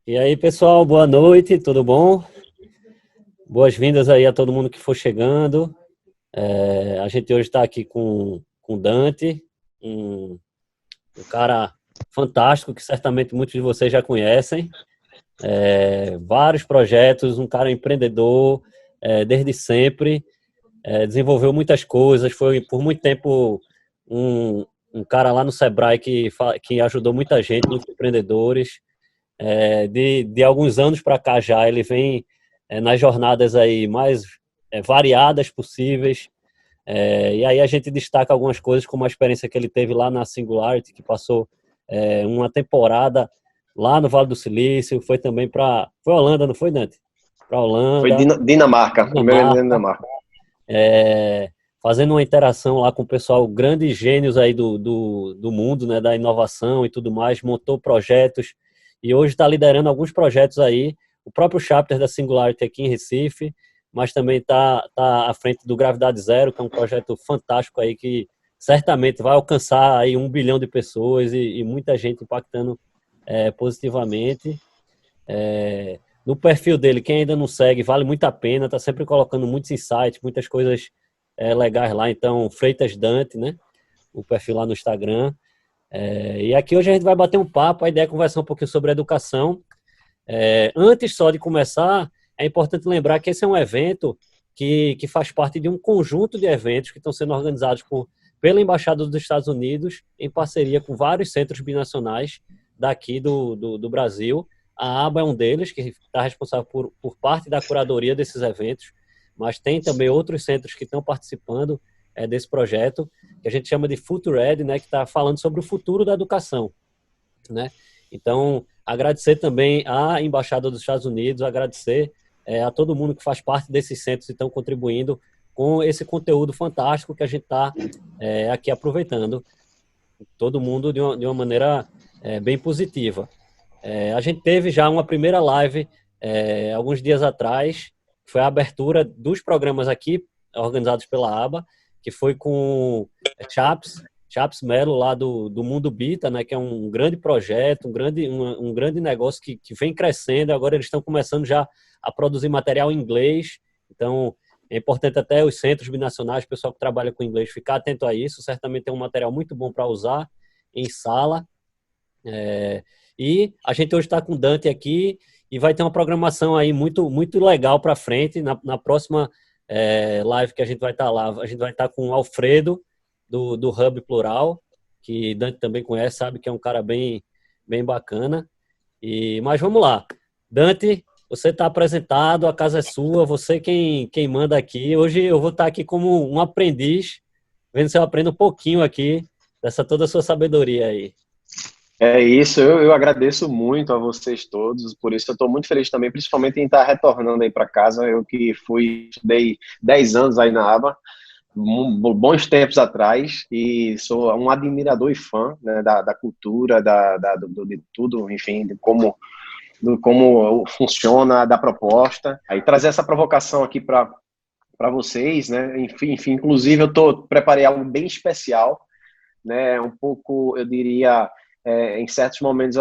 E aí, pessoal, boa noite, tudo bom? Boas-vindas aí a todo mundo que for chegando. A gente hoje está aqui com Dante, um, um cara fantástico que certamente muitos de vocês já conhecem. Vários projetos, um cara empreendedor desde sempre, desenvolveu muitas coisas, foi por muito tempo um cara lá no Sebrae que ajudou muita gente, muitos empreendedores. De alguns anos para cá já, ele vem nas jornadas aí mais variadas possíveis, e aí a gente destaca algumas coisas, como a experiência que ele teve lá na Singularity, que passou uma temporada lá no Vale do Silício, foi também para... Foi Holanda, não foi, Dante? Para Foi Holanda, Dinamarca, primeiro em Dinamarca, Dinamarca. fazendo uma interação lá com o pessoal, grandes gênios aí do mundo, né, da inovação e tudo mais, montou projetos e hoje está liderando alguns projetos aí, o próprio chapter da Singularity aqui em Recife, mas também tá à frente do Gravidade Zero, que é um projeto fantástico aí que certamente vai alcançar aí 1 bilhão de pessoas e muita gente impactando positivamente. No perfil dele, quem ainda não segue, vale muito a pena, tá sempre colocando muitos insights, muitas coisas legais lá. Então, Freitas Dante, né? O perfil lá no Instagram. E aqui hoje a gente vai bater um papo, a ideia é conversar um pouquinho sobre educação. Antes só de começar, é importante lembrar que esse é um evento que faz parte de um conjunto de eventos que estão sendo organizados pela Embaixada dos Estados Unidos, em parceria com vários centros binacionais daqui do Brasil. A ABA é um deles, que está responsável por parte da curadoria desses eventos, mas tem também outros centros que estão participando desse projeto, que a gente chama de Future Ed, né, que está falando sobre o futuro da educação, né? Então, agradecer também à Embaixada dos Estados Unidos, agradecer a todo mundo que faz parte desses centros e estão contribuindo com esse conteúdo fantástico que a gente está aqui aproveitando, todo mundo de uma maneira bem positiva. A gente teve já uma primeira live alguns dias atrás, que foi a abertura dos programas aqui, organizados pela ABA, que foi com Chaps Melo, lá do Mundo Bita, né, que é um grande projeto, um grande negócio que vem crescendo. Agora eles estão começando já a produzir material em inglês, então é importante até os centros binacionais, o pessoal que trabalha com inglês, ficar atento a isso. Certamente tem um material muito bom para usar em sala. E a gente hoje está com o Dante aqui e vai ter uma programação aí muito, muito legal para frente. Na próxima live que a gente vai estar lá, a gente vai estar com o Alfredo, do Hub Plural, que Dante também conhece, sabe que é um cara bem, bem bacana. Mas vamos lá. Dante, você está apresentado, a casa é sua, você quem manda aqui. Hoje eu vou estar aqui como um aprendiz, vendo se eu aprendo um pouquinho aqui dessa toda a sua sabedoria aí. É isso, eu agradeço muito a vocês todos, por isso eu estou muito feliz também, principalmente em estar retornando aí para casa. Eu que estudei 10 anos aí na ABA, bons tempos atrás, e sou um admirador e fã, né, da cultura, de tudo, enfim, de como funciona, da proposta. Aí trazer essa provocação aqui para vocês, né, enfim, inclusive preparei algo bem especial, né, um pouco, eu diria, em certos momentos,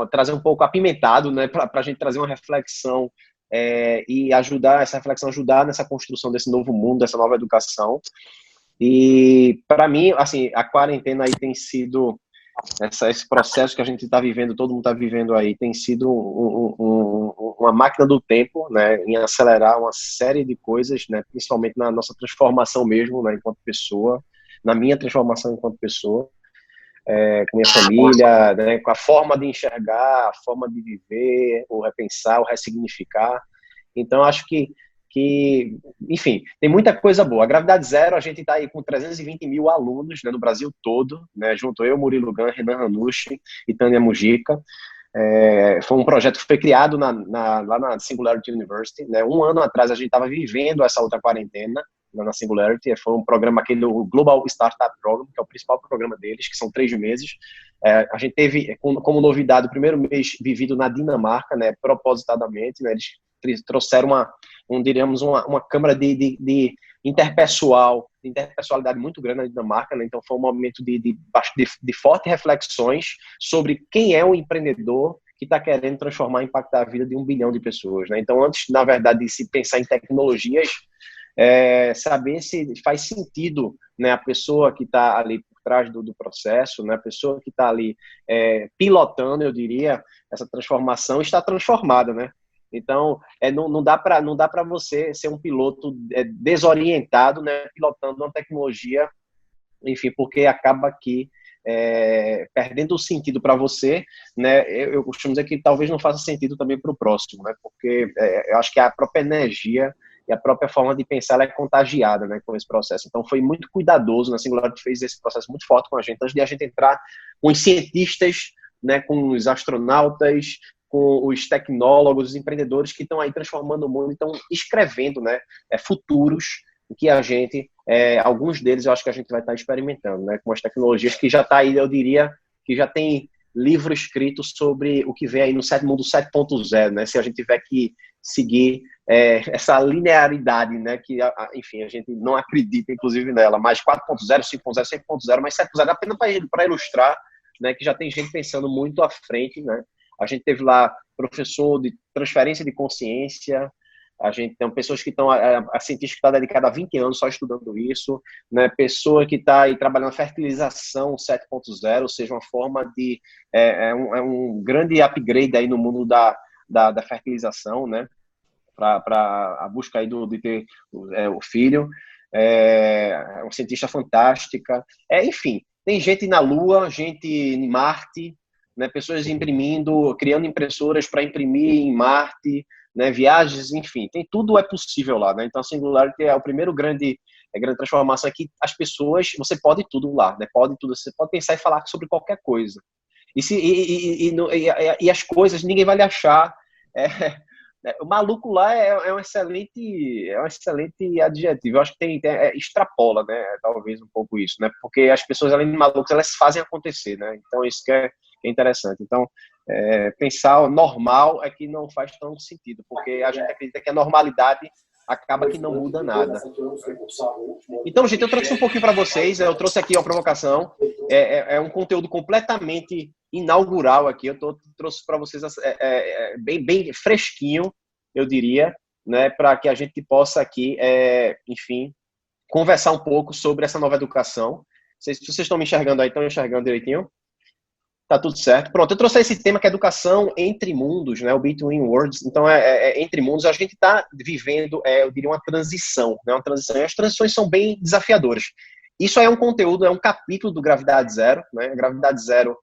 trazer um pouco apimentado, né, para a gente trazer uma reflexão e essa reflexão ajudar nessa construção desse novo mundo, dessa nova educação. E, para mim, assim, a quarentena aí tem sido, esse processo que a gente está vivendo, todo mundo está vivendo aí, tem sido uma máquina do tempo, né, em acelerar uma série de coisas, né, principalmente na nossa transformação mesmo, né, enquanto pessoa, na minha transformação enquanto pessoa, com minha família, né, com a forma de enxergar, a forma de viver, o repensar, o ressignificar. Então, acho enfim, tem muita coisa boa. A Gravidade Zero, a gente está aí com 320 mil alunos, né, no Brasil todo, né, junto eu, Murilo Gun, Renan Ranucci e Tânia Mujica. Foi um projeto que foi criado lá na Singularity University, né? Um ano atrás a gente estava vivendo essa outra quarentena na Singularity. Foi um programa, aquele o Global Startup Program, que é o principal programa deles, que são 3 meses. A gente teve como novidade o primeiro mês vivido na Dinamarca, né, propositadamente, né? Eles trouxeram diríamos, uma câmara de interpessoalidade muito grande na Dinamarca, né? Então foi um momento de fortes reflexões sobre quem é o empreendedor que está querendo transformar, impactar a vida de 1 bilhão de pessoas, né? Então, antes, na verdade, de se pensar em tecnologias, saber se faz sentido, né, a pessoa que está ali por trás do processo, né, a pessoa que está ali pilotando, eu diria, essa transformação, está transformada, né? Então, não dá para você ser um piloto desorientado, né, pilotando uma tecnologia, enfim, porque acaba que perdendo o sentido para você, né? Eu costumo dizer que talvez não faça sentido também para o próximo, né? Porque eu acho que a própria energia e a própria forma de pensar ela é contagiada, né, com esse processo. Então, foi muito cuidadoso, na Singularity fez esse processo muito forte com a gente, antes de a gente entrar com os cientistas, né, com os astronautas, com os tecnólogos, os empreendedores que estão aí transformando o mundo, estão escrevendo, né, futuros que a gente, alguns deles eu acho que a gente vai estar experimentando, né, com as tecnologias que já está aí, eu diria, que já tem livro escrito sobre o que vem aí no mundo 7.0, né, se a gente tiver que seguir essa linearidade, né, que, enfim, a gente não acredita, inclusive, nela, mas 4.0, 5.0, 6.0, mas 7.0 apenas para ilustrar, né, que já tem gente pensando muito à frente, né. A gente teve lá professor de transferência de consciência, a gente tem pessoas que estão, a cientista que está dedicada há 20 anos só estudando isso, né? Pessoa que está aí trabalhando na fertilização 7.0, ou seja, uma forma de, um grande upgrade aí no mundo da fertilização, né? Para a busca aí de ter o filho, uma cientista fantástica, enfim, tem gente na Lua, gente em Marte, né? Pessoas imprimindo, criando impressoras para imprimir em Marte, né, viagens, enfim, tudo é possível lá, né? Então a Singularity é o primeiro grande transformação aqui. As pessoas, você pode tudo lá, né? Pode tudo, você pode pensar e falar sobre qualquer coisa. E as coisas ninguém vai lhe achar. O maluco lá é um excelente adjetivo. Eu acho que extrapola, né? Talvez um pouco isso, né? Porque as pessoas além de malucas elas fazem acontecer, né? Então isso que é interessante. Então pensar normal é que não faz tanto sentido, porque a gente acredita que a normalidade acaba que não muda nada. Então, gente, eu trouxe um pouquinho para vocês, eu trouxe aqui uma provocação, um conteúdo completamente inaugural aqui, trouxe para vocês bem fresquinho, eu diria, né, para que a gente possa aqui, enfim, conversar um pouco sobre essa nova educação. Se vocês estão me enxergando aí, estão enxergando direitinho? Tá tudo certo. Pronto, eu trouxe esse tema que é educação entre mundos, né? O Between Worlds. Então, entre mundos, a gente está vivendo, eu diria, uma transição, né? Uma transição. E as transições são bem desafiadoras. Isso aí é um conteúdo, é um capítulo do Gravidade Zero, né? Gravidade Zero,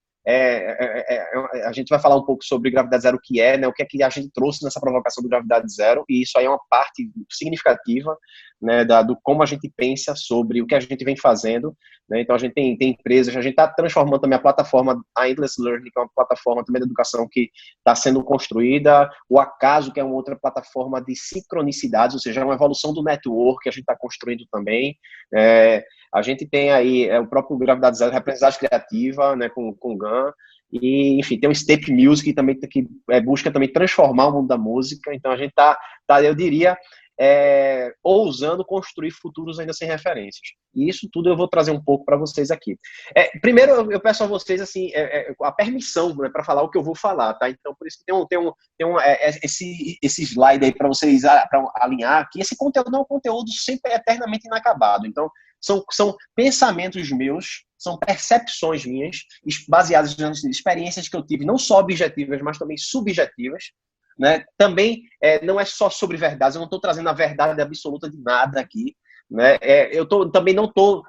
a gente vai falar um pouco sobre Gravidade Zero, o que é, né? O que é que a gente trouxe nessa provocação do Gravidade Zero, e isso aí é uma parte significativa, né, do como a gente pensa sobre o que a gente vem fazendo, né? Então a gente tem empresas, a gente está transformando também a plataforma, a Endless Learning, que é uma plataforma também de educação que está sendo construída, o Acaso, que é uma outra plataforma de sincronicidades, ou seja, é uma evolução do network que a gente está construindo também. A gente tem aí o próprio Gravidade Zero, Aprendizagem Criativa, né, com o GAN, e, enfim, tem o Step Music também, que busca também transformar o mundo da música. Então a gente tá eu diria, ousando construir futuros ainda sem referências. E isso tudo eu vou trazer um pouco para vocês aqui. Primeiro, eu peço a vocês assim, a permissão, né, para falar o que eu vou falar, tá? Então, por isso que tem esse slide aí para vocês pra alinhar, que esse conteúdo não é um conteúdo sempre eternamente inacabado. Então, são pensamentos meus, são percepções minhas, baseadas nas experiências que eu tive, não só objetivas, mas também subjetivas, né? Também não é só sobre verdades, eu não estou trazendo a verdade absoluta de nada aqui, né? Também não estou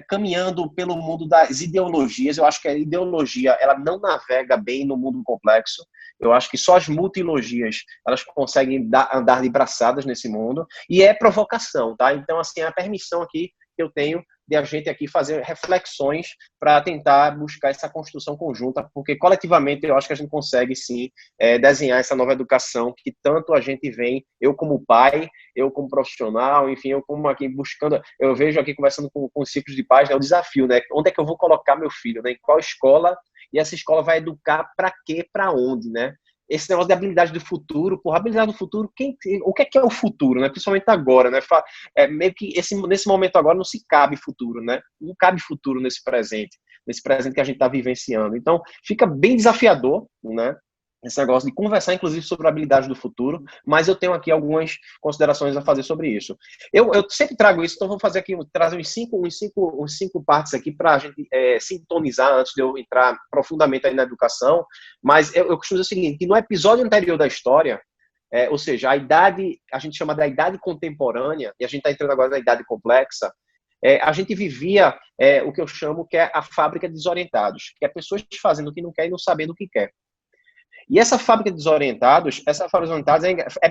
caminhando pelo mundo das ideologias. Eu acho que a ideologia ela não navega bem no mundo complexo. Eu acho que só as multilogias elas conseguem andar de braçadas nesse mundo, e é provocação, tá? Então, assim, a permissão aqui que eu tenho de a gente aqui fazer reflexões para tentar buscar essa construção conjunta, porque coletivamente eu acho que a gente consegue sim desenhar essa nova educação que tanto a gente vem, eu como pai, eu como profissional, enfim, eu como aqui buscando, eu vejo aqui conversando com os ciclos de pais, né, o desafio, né, onde é que eu vou colocar meu filho, né, em qual escola, e essa escola vai educar para quê, para onde, né? Esse negócio de habilidade do futuro, porra, habilidade do futuro, o que é o futuro, né? Principalmente agora, né? Meio que nesse momento agora não se cabe futuro, né? Não cabe futuro nesse presente que a gente está vivenciando. Então, fica bem desafiador, né? esse negócio de conversar, inclusive, sobre habilidades do futuro, mas eu tenho aqui algumas considerações a fazer sobre isso. Eu sempre trago isso, então vou fazer aqui, trazer uns cinco partes aqui para a gente sintonizar antes de eu entrar profundamente aí na educação, mas eu costumo dizer o seguinte, que no episódio anterior da história, ou seja, a idade, a gente chama da idade contemporânea, e a gente está entrando agora na idade complexa, a gente vivia o que eu chamo que é a fábrica de desorientados, que é pessoas fazendo o que não quer e não sabendo o que quer. E essa fábrica de desorientados,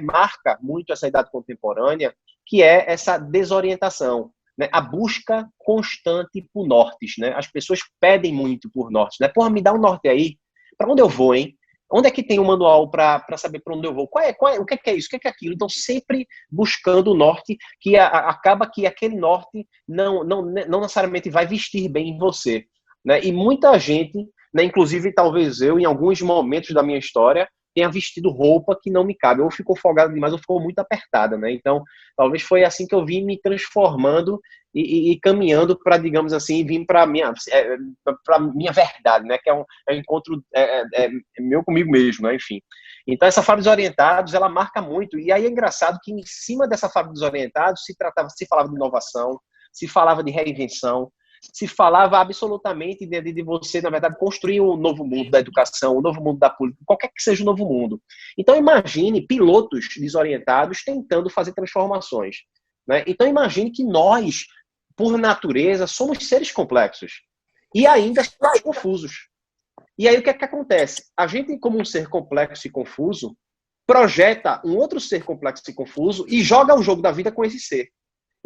marca muito essa idade contemporânea, que é essa desorientação, né? A busca constante por nortes, né? As pessoas pedem muito por nortes, né? Porra, me dá um norte aí, para onde eu vou, hein? Onde é que tem um manual para saber para onde eu vou? O que é isso? O que é aquilo? Então, sempre buscando o norte, que acaba que aquele norte não necessariamente vai vestir bem em você, né? E muita gente, né, inclusive talvez eu, em alguns momentos da minha história, tenha vestido roupa que não me cabe, ou ficou folgada demais, ou ficou muito apertada, né? Então, talvez foi assim que eu vim me transformando e caminhando para, digamos assim, vim para minha verdade, né? Que é um encontro meu comigo mesmo, né? Enfim. Então, essa fábrica dos orientados, ela marca muito. E aí é engraçado que em cima dessa fábrica dos orientados se falava de inovação, se falava de reinvenção, se falava absolutamente de você, na verdade, construir um novo mundo da educação, um novo mundo da política, qualquer que seja o novo mundo. Então, imagine pilotos desorientados tentando fazer transformações, né? Então, imagine que nós, por natureza, somos seres complexos e ainda somos confusos. E aí, o que é que acontece? A gente, como um ser complexo e confuso, projeta um outro ser complexo e confuso e joga o jogo da vida com esse ser.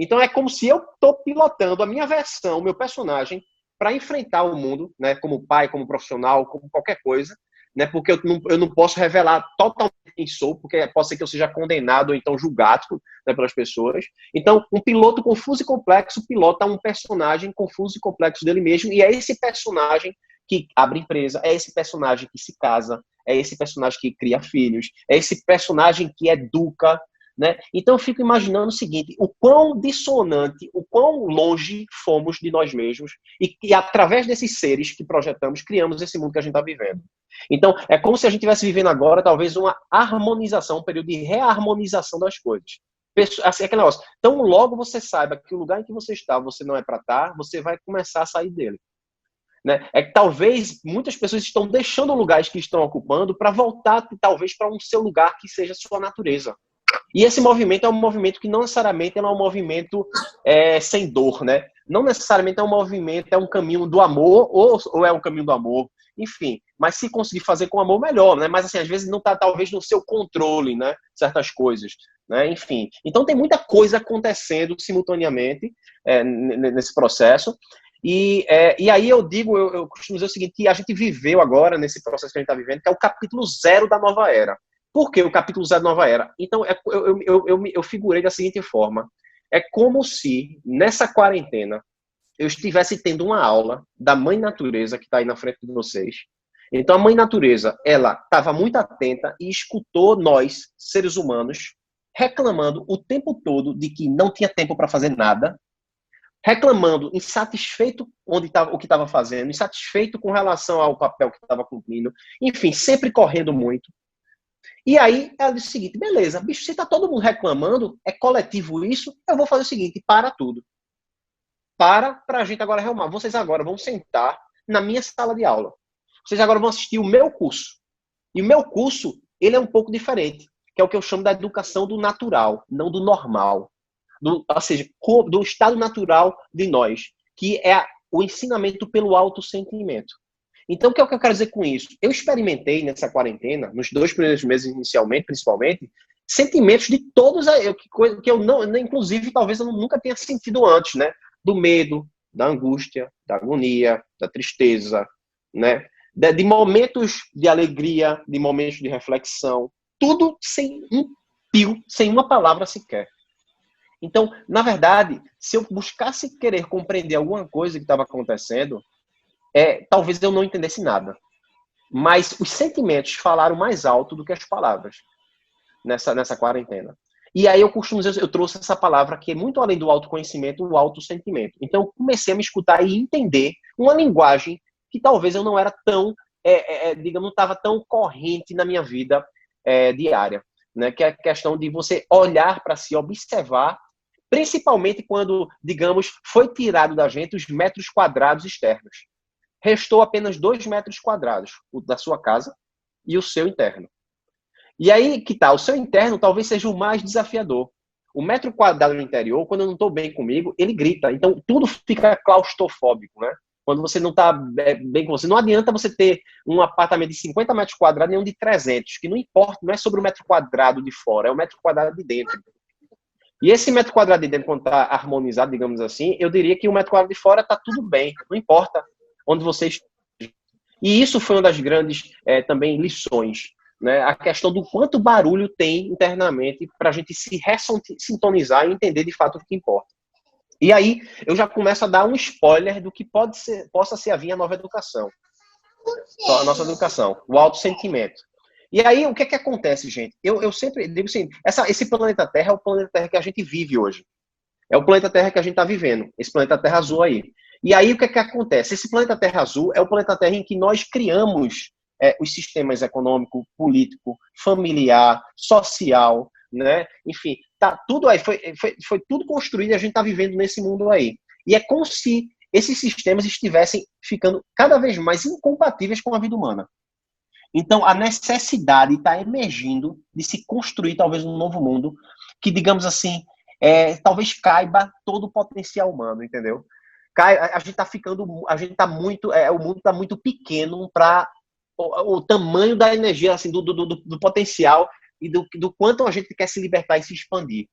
Então é como se eu estou pilotando a minha versão, o meu personagem, para enfrentar o mundo, né, como pai, como profissional, como qualquer coisa, né, porque eu não posso revelar totalmente quem sou, porque pode ser que eu seja condenado ou então julgado, né, pelas pessoas. Então, um piloto confuso e complexo pilota um personagem confuso e complexo dele mesmo, e é esse personagem que abre empresa, é esse personagem que se casa, é esse personagem que cria filhos, é esse personagem que educa, né? Então eu fico imaginando o seguinte, o quão dissonante, o quão longe fomos de nós mesmos e através desses seres que projetamos, criamos esse mundo que a gente está vivendo. Então é como se a gente estivesse vivendo agora talvez uma harmonização, um período de reharmonização das coisas. Assim, aquele negócio. Então logo você saiba que o lugar em que você está, você não é para estar, você vai começar a sair dele. Né? É que talvez muitas pessoas estão deixando lugares que estão ocupando para voltar talvez para um seu lugar que seja sua natureza. E esse movimento é um movimento que não necessariamente é um movimento sem dor, né? Não necessariamente é um movimento, é um caminho do amor, ou é um caminho do amor, enfim. Mas se conseguir fazer com amor, melhor, né? Mas assim, às vezes não está talvez no seu controle, né? Certas coisas, né? Enfim. Então tem muita coisa acontecendo simultaneamente nesse processo. E aí eu costumo dizer o seguinte, que a gente viveu agora, nesse processo que a gente está vivendo, que é o capítulo 0 da nova era. Por que o capítulo 0 da nova era? Então, eu figurei da seguinte forma. É como se, nessa quarentena, eu estivesse tendo uma aula da Mãe Natureza, que está aí na frente de vocês. Então, a Mãe Natureza, ela estava muito atenta e escutou nós, seres humanos, reclamando o tempo todo de que não tinha tempo para fazer nada, reclamando, insatisfeito o que estava fazendo, insatisfeito com relação ao papel que estava cumprindo, enfim, sempre correndo muito. E aí ela disse o seguinte, beleza, bicho, se tá todo mundo reclamando, é coletivo isso, eu vou fazer o seguinte, para tudo. Para a gente agora arrumar. Vocês agora vão sentar na minha sala de aula. Vocês agora vão assistir o meu curso. E o meu curso, ele é um pouco diferente, que é o que eu chamo da educação do natural, não do normal. Ou seja, do estado natural de nós, que é o ensinamento pelo autossentimento. Então, o que eu quero dizer com isso? Eu experimentei nessa quarentena, nos 2 primeiros meses inicialmente, principalmente, sentimentos de todos, que eu não, inclusive, talvez eu nunca tenha sentido antes, né? Do medo, da angústia, da agonia, da tristeza, né? De momentos de alegria, de momentos de reflexão, tudo sem um pio, sem uma palavra sequer. Então, na verdade, se eu buscasse querer compreender alguma coisa que estava acontecendo, talvez eu não entendesse nada. Mas os sentimentos falaram mais alto do que as palavras nessa quarentena. E aí eu costumo dizer, eu trouxe essa palavra que é muito além do autoconhecimento, o autossentimento. Então eu comecei a me escutar e entender uma linguagem que talvez eu não era tão digamos, não estava tão corrente na minha vida diária, né? Que é a questão de você olhar para si, observar, principalmente quando, digamos, foi tirado da gente os metros quadrados externos. Restou apenas 2 metros quadrados, o da sua casa e o seu interno. E aí que tá, o seu interno talvez seja o mais desafiador. O metro quadrado no interior, quando eu não estou bem comigo, ele grita. Então, tudo fica claustrofóbico, né? Quando você não está bem com você. Não adianta você ter um apartamento de 50 metros quadrados e um de 300, que não importa, não é sobre o metro quadrado de fora, é o metro quadrado de dentro. E esse metro quadrado de dentro, quando está harmonizado, digamos assim, eu diria que o metro quadrado de fora está tudo bem, não importa onde você esteja. E isso foi uma das grandes também lições, né? A questão do quanto barulho tem internamente para a gente se ressintonizar e entender de fato o que importa. E aí eu já começo a dar um spoiler do que possa ser a vir a nova educação. A nossa educação, o autossentimento. E aí o que é que acontece, gente? Eu sempre digo assim, esse planeta Terra é o planeta Terra que a gente vive hoje. É o planeta Terra que a gente está vivendo, esse planeta Terra azul aí. E aí o que é que acontece? Esse planeta Terra azul é o planeta Terra em que nós criamos os sistemas econômico, político, familiar, social, né? Enfim, tá tudo aí, foi tudo construído e a gente está vivendo nesse mundo aí. E é como se esses sistemas estivessem ficando cada vez mais incompatíveis com a vida humana. Então, a necessidade está emergindo de se construir talvez um novo mundo que, digamos assim, talvez caiba todo o potencial humano, entendeu? A gente está ficando, o mundo está muito pequeno para o tamanho da energia, assim, do potencial e do quanto a gente quer se libertar e se expandir.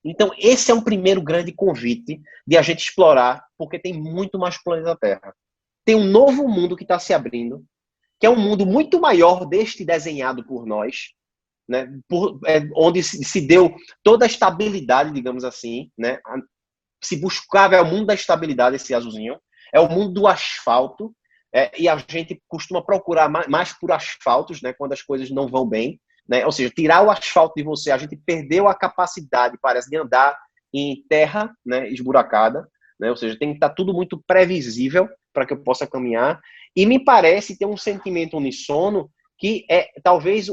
Então, esse é um primeiro grande convite de a gente explorar, porque tem muito mais planeta Terra. Tem um novo mundo que está se abrindo, que é um mundo muito maior deste desenhado por nós, né? Onde se deu toda a estabilidade, digamos assim, né? Se buscava o mundo da estabilidade, esse azulzinho, é o mundo do asfalto, e a gente costuma procurar mais por asfaltos, né? Quando as coisas não vão bem, né? Ou seja, tirar o asfalto de você, a gente perdeu a capacidade, parece, de andar em terra, né? Esburacada, né? Ou seja, tem que estar tudo muito previsível para que eu possa caminhar. E me parece ter um sentimento unissono que talvez,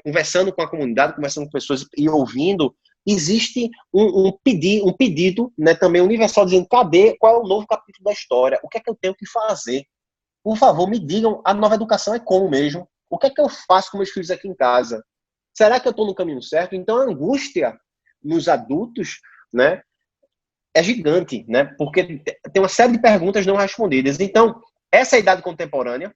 conversando com a comunidade, conversando com pessoas e ouvindo, existe um pedido, né, também universal, dizendo, qual é o novo capítulo da história? O que é que eu tenho que fazer? Por favor, me digam, a nova educação é como mesmo? O que é que eu faço com meus filhos aqui em casa? Será que eu estou no caminho certo? Então, a angústia nos adultos, né, é gigante, né? Porque tem uma série de perguntas não respondidas. Então, essa é a idade contemporânea.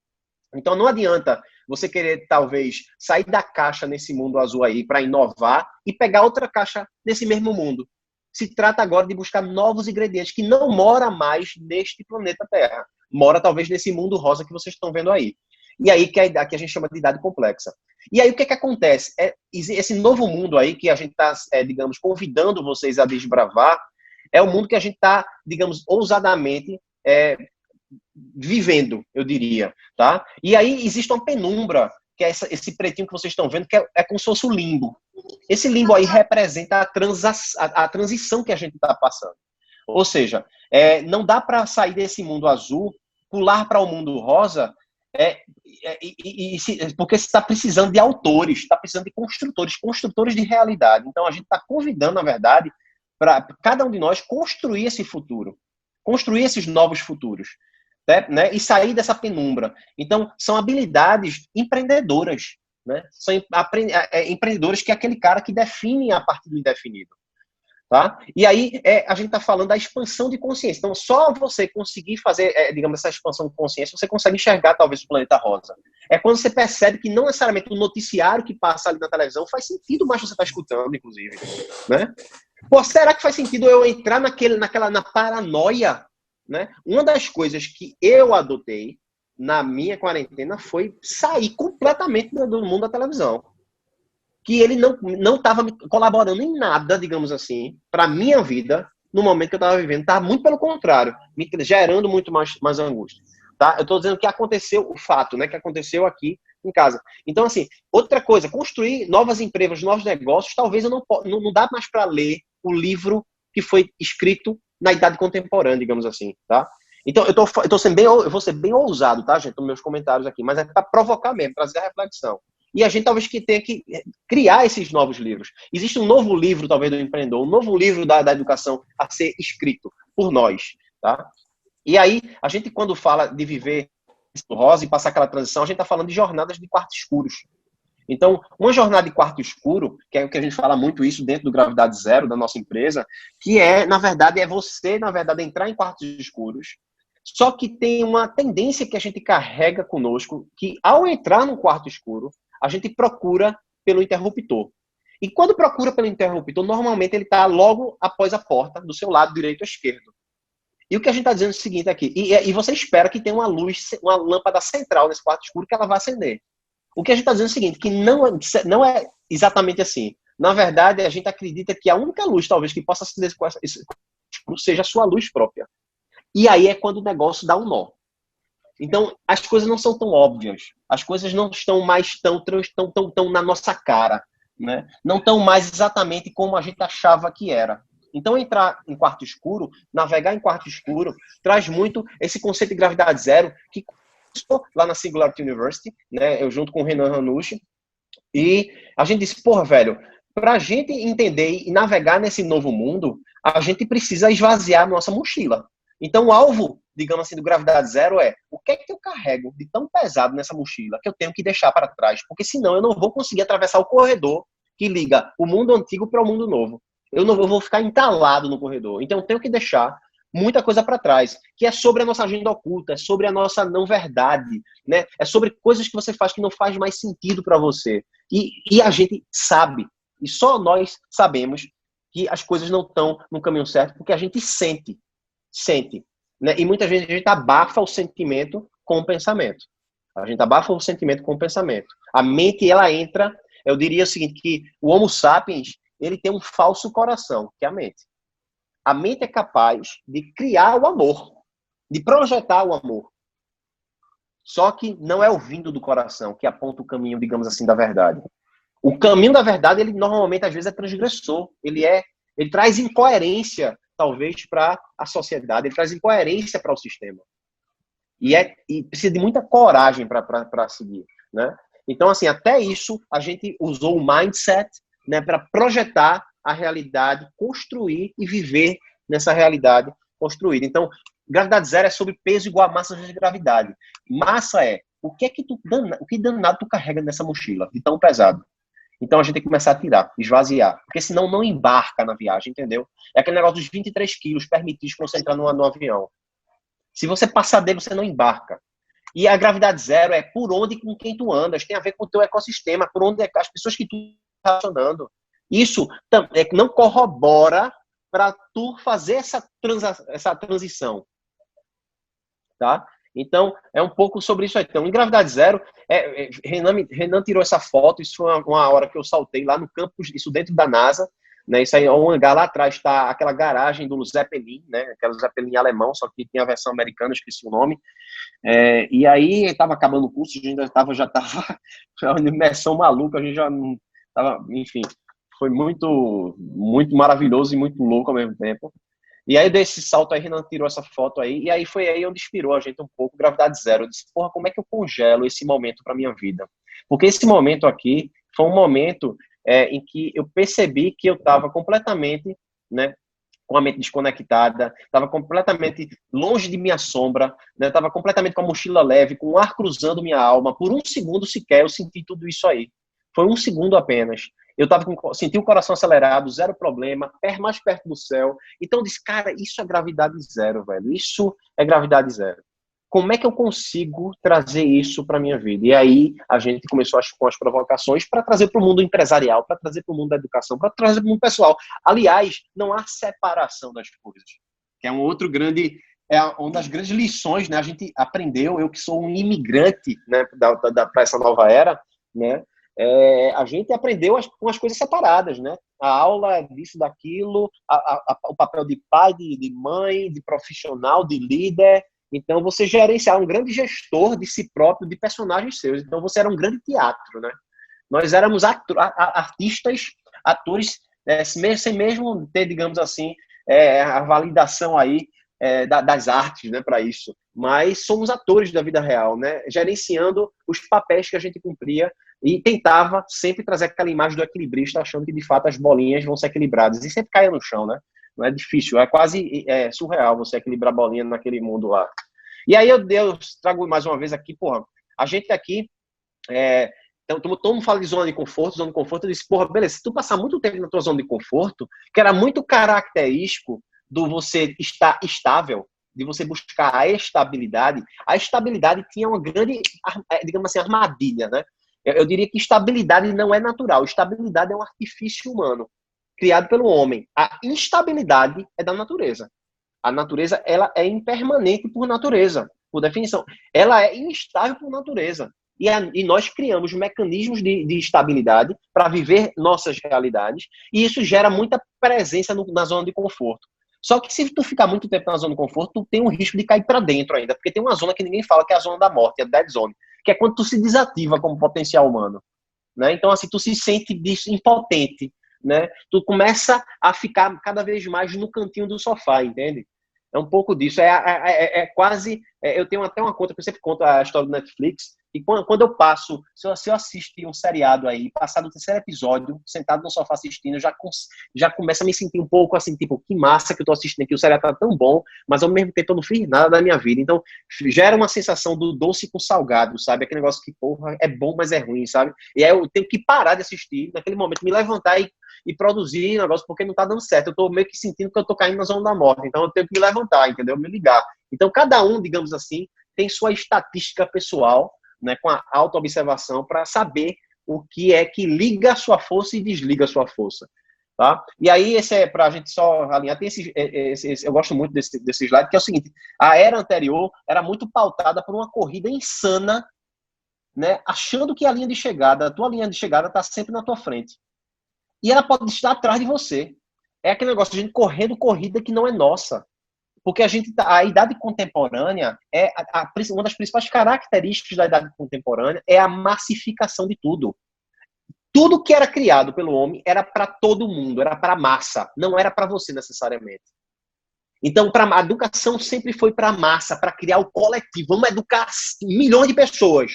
Então, não adianta você querer, talvez, sair da caixa nesse mundo azul aí para inovar e pegar outra caixa nesse mesmo mundo. Se trata agora de buscar novos ingredientes que não mora mais neste planeta Terra. Mora, talvez, nesse mundo rosa que vocês estão vendo aí. E aí que a gente chama de idade complexa. E aí o que é que acontece? Esse novo mundo aí que a gente está, digamos, convidando vocês a desbravar, é o mundo que a gente está, digamos, ousadamente vivendo, eu diria, tá? E aí existe uma penumbra, que é esse pretinho que vocês estão vendo, que é como se fosse o limbo. Esse limbo aí representa a transição que a gente está passando. Ou seja, não dá para sair desse mundo azul, pular para o mundo rosa, porque você está precisando de autores, está precisando de construtores de realidade. Então a gente está convidando, na verdade, para cada um de nós construir esse futuro, construir esses novos futuros, né? E sair dessa penumbra. Então, são habilidades empreendedoras, né? São empreendedores que é aquele cara que define a partir do indefinido. Tá? E aí a gente está falando da expansão de consciência. Então, só você conseguir fazer, digamos, essa expansão de consciência, você consegue enxergar talvez o planeta rosa. É quando você percebe que não necessariamente o noticiário que passa ali na televisão faz sentido, mas você está escutando, inclusive. Né? Pô, será que faz sentido eu entrar na paranoia? Né? Uma das coisas que eu adotei na minha quarentena foi sair completamente do mundo da televisão. Que ele não estava colaborando em nada, digamos assim, para a minha vida, no momento que eu estava vivendo. Estava muito pelo contrário, me gerando muito mais angústia. Tá? Eu estou dizendo que aconteceu o fato, né, que aconteceu aqui em casa. Então, assim, outra coisa, construir novas empresas, novos negócios, talvez eu não dá mais para ler o livro que foi escrito na idade contemporânea, digamos assim. Tá? Então, eu vou ser bem ousado, tá, gente, nos meus comentários aqui, mas é para provocar mesmo, trazer a reflexão. E a gente talvez que tenha que criar esses novos livros. Existe um novo livro, talvez, do empreendedor, um novo livro da educação a ser escrito por nós, tá? E aí, a gente, quando fala de viver rosa e passar aquela transição, a gente está falando de jornadas de quartos escuros. Então, uma jornada de quarto escuro, que é o que a gente fala muito isso dentro do Gravidade Zero, da nossa empresa, que na verdade, você, entrar em quartos escuros, só que tem uma tendência que a gente carrega conosco, que ao entrar num quarto escuro, a gente procura pelo interruptor. E quando procura pelo interruptor, normalmente ele está logo após a porta, do seu lado direito ou esquerdo. E o que a gente está dizendo é o seguinte aqui, e você espera que tenha uma luz, uma lâmpada central nesse quarto escuro que ela vai acender. O que a gente está dizendo é o seguinte, que não é exatamente assim. Na verdade, a gente acredita que a única luz, talvez, que possa acender esse escuro seja a sua luz própria. E aí é quando o negócio dá um nó. Então, as coisas não são tão óbvias. As coisas não estão mais tão na nossa cara. Né? Não estão mais exatamente como a gente achava que era. Então, entrar em quarto escuro, navegar em quarto escuro, traz muito esse conceito de gravidade zero, que começou lá na Singularity University, né? Eu junto com o Renan Ranucci, e a gente disse, porra, velho, para a gente entender e navegar nesse novo mundo, a gente precisa esvaziar a nossa mochila. Então, o alvo, digamos assim, do Gravidade Zero é o que é que eu carrego de tão pesado nessa mochila que eu tenho que deixar para trás, porque senão eu não vou conseguir atravessar o corredor que liga o mundo antigo para o mundo novo. Eu vou ficar entalado no corredor. Então, eu tenho que deixar muita coisa para trás, que é sobre a nossa agenda oculta, é sobre a nossa não-verdade, né? É sobre coisas que você faz que não faz mais sentido para você. E a gente sabe, e só nós sabemos que as coisas não estão no caminho certo, porque a gente sente, né? E muitas vezes a gente abafa o sentimento com o pensamento. A gente abafa o sentimento com o pensamento. A mente, ela entra, eu diria o seguinte, que o Homo sapiens, ele tem um falso coração, que é a mente. A mente é capaz de criar o amor, de projetar o amor. Só que não é o vindo do coração que aponta o caminho, digamos assim, da verdade. O caminho da verdade, ele normalmente, às vezes, é transgressor. Ele traz incoerência, talvez, para a sociedade. Ele traz incoerência para o sistema. E precisa de muita coragem para seguir, né? Então, assim, até isso, a gente usou o mindset, né, para projetar a realidade, construir e viver nessa realidade construída. Então, gravidade zero é sobre peso igual a massa vezes gravidade. Massa é o que danado tu carrega nessa mochila de tão pesado. Então a gente tem que começar a tirar, esvaziar, porque senão não embarca na viagem, entendeu? É aquele negócio dos 23 quilos permitidos para você entrar no avião. Se você passar dele, você não embarca. E a gravidade zero é por onde e com quem tu andas, tem a ver com o teu ecossistema, por onde as pessoas que tu está relacionando. Isso não corrobora para tu fazer essa transição. Tá? Então, é um pouco sobre isso aí. Então, em gravidade zero, Renan tirou essa foto, isso foi uma hora que eu saltei lá no campus, isso dentro da NASA, né? Isso aí é um hangar, lá atrás está aquela garagem do Zeppelin, né? Aquela Zeppelin alemão, só que tinha a versão americana, esqueci o nome. E aí, estava acabando o curso, a gente já estava uma imersão maluca, a gente já não estava, enfim, foi muito, muito maravilhoso e muito louco ao mesmo tempo. E aí, desse salto aí, Renan tirou essa foto aí, e aí foi aí onde inspirou a gente um pouco, Gravidade Zero. Eu disse, porra, como é que eu congelo esse momento para minha vida? Porque esse momento aqui foi um momento em que eu percebi que eu estava completamente, né, com a mente desconectada, estava completamente longe de minha sombra, estava, né, completamente com a mochila leve, com o ar cruzando minha alma. Por um segundo sequer eu senti tudo isso aí. Foi um segundo apenas. Eu senti o coração acelerado, zero problema, mais perto do céu. Então eu disse, cara, isso é gravidade zero, velho. Isso é gravidade zero. Como é que eu consigo trazer isso para minha vida? E aí a gente começou com as provocações para trazer para o mundo empresarial, para trazer para o mundo da educação, para trazer para o mundo pessoal. Aliás, não há separação das coisas. Que é uma das grandes lições, né? A gente aprendeu, eu que sou um imigrante, né, para essa nova era, né? A gente aprendeu com as coisas separadas, né? A aula é disso, daquilo, o papel de pai, de mãe, de profissional, de líder. Então, você gerenciar um grande gestor de si próprio, de personagens seus. Então, você era um grande teatro, né? Nós éramos artistas, atores, sem mesmo ter, digamos assim, a validação aí das artes, né, para isso, mas somos atores da vida real, né, gerenciando os papéis que a gente cumpria e tentava sempre trazer aquela imagem do equilibrista, achando que de fato as bolinhas vão ser equilibradas e sempre caia no chão, né? Não é difícil, é quase surreal você equilibrar a bolinha naquele mundo lá. E aí eu trago mais uma vez aqui, porra, a gente aqui, então, todo mundo fala de zona de conforto, eu disse, porra, beleza, se tu passar muito tempo na tua zona de conforto, que era muito característico do você estar estável, de você buscar a estabilidade tinha uma grande, digamos assim, armadilha, né? Eu diria que estabilidade não é natural, estabilidade é um artifício humano, criado pelo homem. A instabilidade é da natureza. A natureza, ela é impermanente por natureza, por definição. Ela é instável por natureza. E nós criamos mecanismos de estabilidade para viver nossas realidades, e isso gera muita presença na zona de conforto. Só que se tu ficar muito tempo na zona de conforto, tu tem um risco de cair para dentro ainda, porque tem uma zona que ninguém fala, que é a zona da morte, a dead zone, que é quando tu se desativa como potencial humano, né? Então, assim, tu se sente impotente, né? Tu começa a ficar cada vez mais no cantinho do sofá, entende? É um pouco disso. Quase... eu tenho até uma conta, que eu sempre conto a história do Netflix, e quando eu passo, se eu assistir um seriado aí, passar do terceiro episódio, sentado no sofá assistindo, eu já começo a me sentir um pouco assim, tipo, que massa que eu tô assistindo aqui, o seriado tá tão bom, mas ao mesmo tempo eu não fiz nada da minha vida. Então, gera uma sensação do doce com salgado, sabe? Aquele negócio que, porra, é bom, mas é ruim, sabe? E aí eu tenho que parar de assistir, naquele momento, me levantar e produzir negócio, porque não tá dando certo. Eu tô meio que sentindo que eu tô caindo na zona da morte. Então, eu tenho que me levantar, entendeu? Me ligar. Então, cada um, digamos assim, tem sua estatística pessoal, né, com a autoobservação, para saber o que é que liga a sua força e desliga a sua força. Tá? E aí, esse é para a gente só alinhar. Tem eu gosto muito desse slide, que é o seguinte: a era anterior era muito pautada por uma corrida insana, né, achando que a tua linha de chegada está sempre na tua frente. E ela pode estar atrás de você. É aquele negócio de a gente correndo corrida que não é nossa. Porque a idade contemporânea uma das principais características da idade contemporânea é a massificação de tudo. Tudo que era criado pelo homem era para todo mundo, era para a massa, não era para você necessariamente. Então, a educação sempre foi para a massa, para criar o coletivo. Vamos educar milhões de pessoas.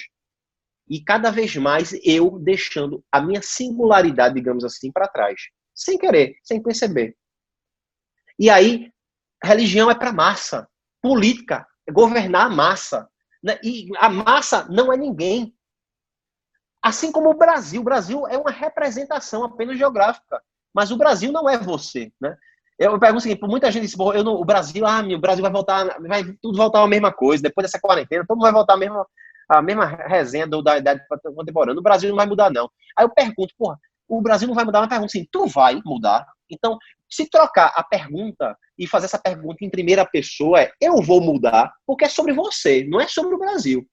E cada vez mais eu deixando a minha singularidade, digamos assim, para trás. Sem querer, sem perceber. E aí, religião é para massa. Política é governar a massa. E a massa não é ninguém. Assim como o Brasil. O Brasil é uma representação apenas geográfica. Mas o Brasil não é você, né? Eu pergunto o seguinte, muita gente diz, o Brasil vai voltar, vai tudo voltar a mesma coisa, depois dessa quarentena, todo mundo vai voltar a mesma resenha da idade contemporânea. O Brasil não vai mudar, não. Aí eu pergunto, o Brasil não vai mudar, mas pergunto assim, tu vai mudar? Então, se trocar a pergunta e fazer essa pergunta em primeira pessoa, eu vou mudar, porque é sobre você, não é sobre o Brasil.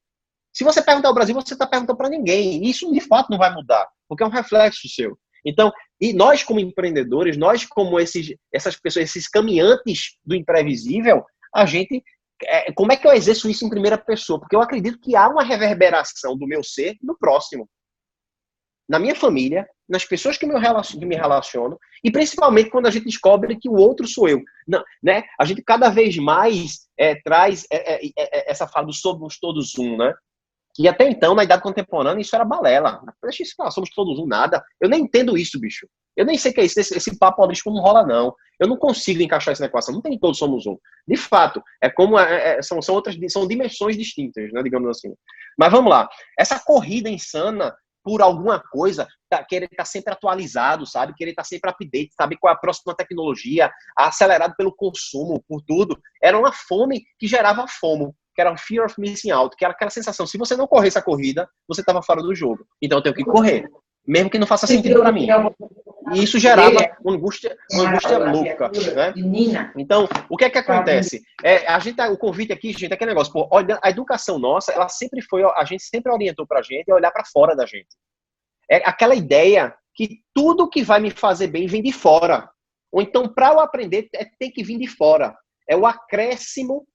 Se você perguntar ao Brasil, você está perguntando para ninguém. E isso, de fato, não vai mudar, porque é um reflexo seu. Então, e nós como empreendedores, nós como essas pessoas, esses caminhantes do imprevisível, a gente... como é que eu exerço isso em primeira pessoa? Porque eu acredito que há uma reverberação do meu ser no próximo. Na minha família, nas pessoas que me relaciono, e principalmente quando a gente descobre que o outro sou eu. Não, né? A gente cada vez mais traz essa fala do somos todos um, né? Que até então, na idade contemporânea, isso era balela. Deixa isso falar, somos todos um, nada. Eu nem entendo isso, bicho. Eu nem sei o que é isso. Esse papo holístico não rola, não. Eu não consigo encaixar isso na equação. Não tem todos somos um. De fato, são dimensões distintas, né, digamos assim. Mas vamos lá. Essa corrida insana por alguma coisa, querer estar sempre atualizado, sabe? Querer estar sempre update, saber qual é a próxima tecnologia, acelerado pelo consumo, por tudo. Era uma fome que gerava fomo, que era o fear of missing out, que era aquela sensação, se você não corresse a corrida, você estava fora do jogo. Então eu tenho que correr, mesmo que não faça sentido para mim. E isso gerava uma angústia louca, né? Então, o que é que acontece? O convite aqui, gente, é aquele negócio, olha, a educação nossa, a gente sempre orientou pra gente a olhar para fora da gente. É aquela ideia que tudo que vai me fazer bem vem de fora. Ou então, para eu aprender, tem que vir de fora. É o acréscimo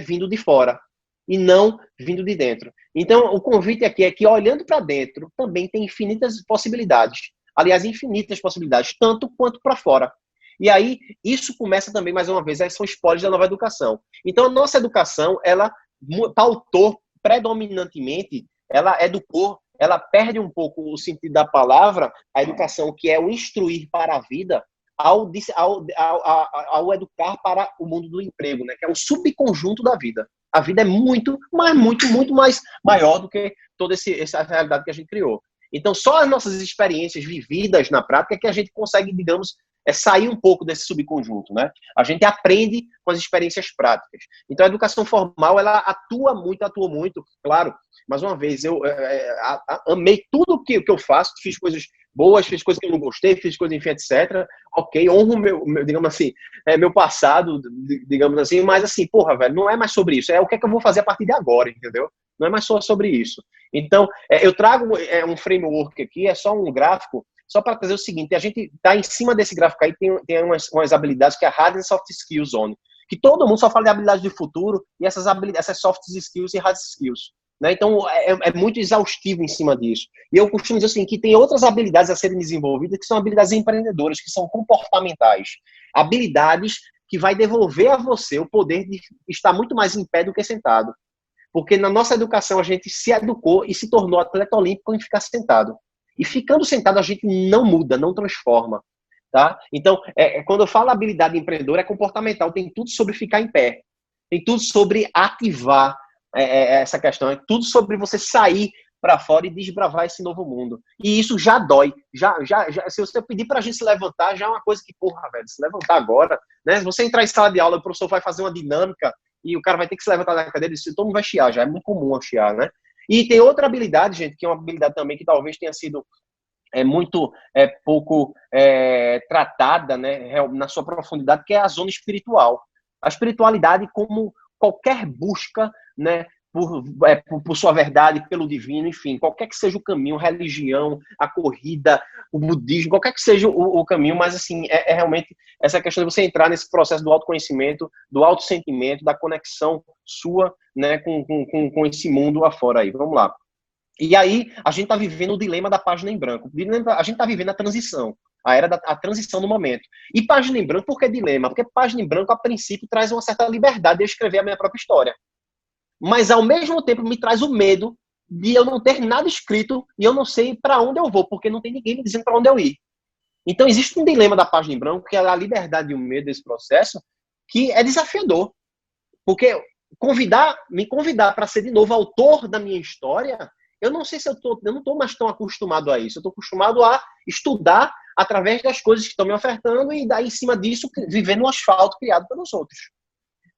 vindo de fora e não vindo de dentro. Então, o convite aqui é que, olhando para dentro, também tem infinitas possibilidades. Aliás, infinitas possibilidades, tanto quanto para fora. E aí, isso começa também, mais uma vez, são spoilers da nova educação. Então, a nossa educação, ela pautou predominantemente, ela educou, ela perde um pouco o sentido da palavra, a educação, que é o instruir para a vida, ao educar para o mundo do emprego, né? Que é um subconjunto da vida. A vida é muito, mas muito mais maior do que toda essa realidade que a gente criou. Então, só as nossas experiências vividas na prática é que a gente consegue, digamos, sair um pouco desse subconjunto, né? A gente aprende com as experiências práticas. Então, a educação formal, ela atuou muito, claro. Mais uma vez, eu amei tudo que eu faço, fiz coisas boas, fiz coisas que eu não gostei, fiz coisas, enfim, etc. Ok, honro meu digamos assim, meu passado, digamos assim, mas assim, porra, velho, não é mais sobre isso, é o que é que eu vou fazer a partir de agora, entendeu? Não é mais só sobre isso. Então, eu trago um framework aqui, é só um gráfico, só para trazer o seguinte, a gente tá em cima desse gráfico aí, tem umas habilidades que é a Hard and Soft Skills Zone, que todo mundo só fala de habilidades do futuro, e essas soft skills e hard skills. Né? Então, é muito exaustivo em cima disso. E eu costumo dizer assim, que tem outras habilidades a serem desenvolvidas que são habilidades empreendedoras, que são comportamentais. Habilidades que vai devolver a você o poder de estar muito mais em pé do que sentado. Porque na nossa educação a gente se educou e se tornou atleta olímpico em ficar sentado. E ficando sentado a gente não muda, não transforma. Tá? Então, quando eu falo habilidade empreendedora, é comportamental. Tem tudo sobre ficar em pé. Tem tudo sobre ativar essa questão. É tudo sobre você sair para fora e desbravar esse novo mundo. E isso já dói. Se você pedir para a gente se levantar, já é uma coisa que, porra, velho, se levantar agora, né? Se você entrar em sala de aula, o professor vai fazer uma dinâmica e o cara vai ter que se levantar da cadeira e todo mundo vai chiar, já é muito comum chiar, né? E tem outra habilidade, gente, que é uma habilidade também que talvez tenha sido muito pouco tratada, né, na sua profundidade, que é a zona espiritual. A espiritualidade como qualquer busca, né, por sua verdade, pelo divino, enfim, qualquer que seja o caminho, religião, a corrida, o budismo, qualquer que seja o caminho, mas assim, realmente essa questão de você entrar nesse processo do autoconhecimento, do autossentimento, da conexão sua, né, com esse mundo afora aí. Vamos lá. E aí, a gente está vivendo o dilema da página em branco. A gente está vivendo a transição, a transição do momento. E página em branco, por que dilema? Porque página em branco, a princípio, traz uma certa liberdade de eu escrever a minha própria história. Mas, ao mesmo tempo, me traz o medo de eu não ter nada escrito e eu não sei para onde eu vou, porque não tem ninguém me dizendo para onde eu ir. Então, existe um dilema da página em branco, que é a liberdade e o medo desse processo, que é desafiador. Porque me convidar para ser de novo autor da minha história, eu não sei se eu não estou mais tão acostumado a isso. Eu estou acostumado a estudar através das coisas que estão me ofertando e daí, em cima disso, viver no asfalto criado pelos outros.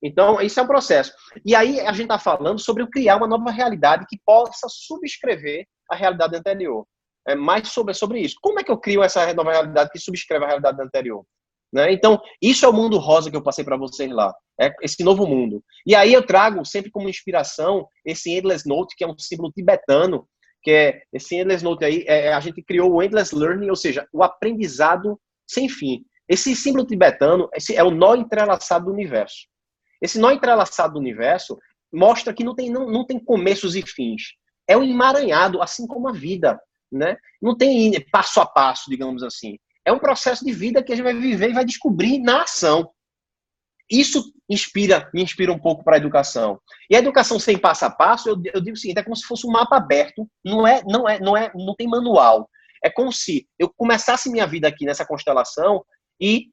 Então, esse é um processo. E aí, a gente está falando sobre criar uma nova realidade que possa subscrever a realidade anterior. Mais sobre isso. Como é que eu crio essa nova realidade que subscreve a realidade anterior? Né? Então, isso é o mundo rosa que eu passei para vocês lá. Esse novo mundo. E aí eu trago sempre como inspiração esse Endless Note, que é um símbolo tibetano, que é esse Endless Note aí, a gente criou o Endless Learning, ou seja, o aprendizado sem fim. Esse símbolo tibetano é o nó entrelaçado do universo. Esse nó entrelaçado do universo mostra que não tem começos e fins. É um emaranhado, assim como a vida. Né? Não tem passo a passo, digamos assim. É um processo de vida que a gente vai viver e vai descobrir na ação. Isso me inspira um pouco para a educação. E a educação sem passo a passo, eu digo o seguinte, é como se fosse um mapa aberto, não tem manual. É como se eu começasse minha vida aqui nessa constelação e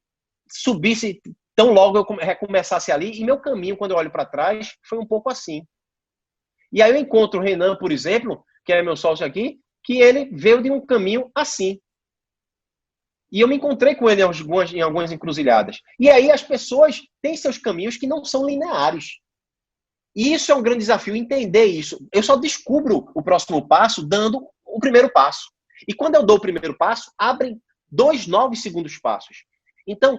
subisse tão logo eu recomeçasse ali, e meu caminho, quando eu olho para trás, foi um pouco assim. E aí eu encontro o Renan, por exemplo, que é meu sócio aqui, que ele veio de um caminho assim. E eu me encontrei com ele em algumas encruzilhadas. E aí as pessoas têm seus caminhos que não são lineares. E isso é um grande desafio, entender isso. Eu só descubro o próximo passo dando o primeiro passo. E quando eu dou o primeiro passo, abrem 2 novos segundos passos. Então,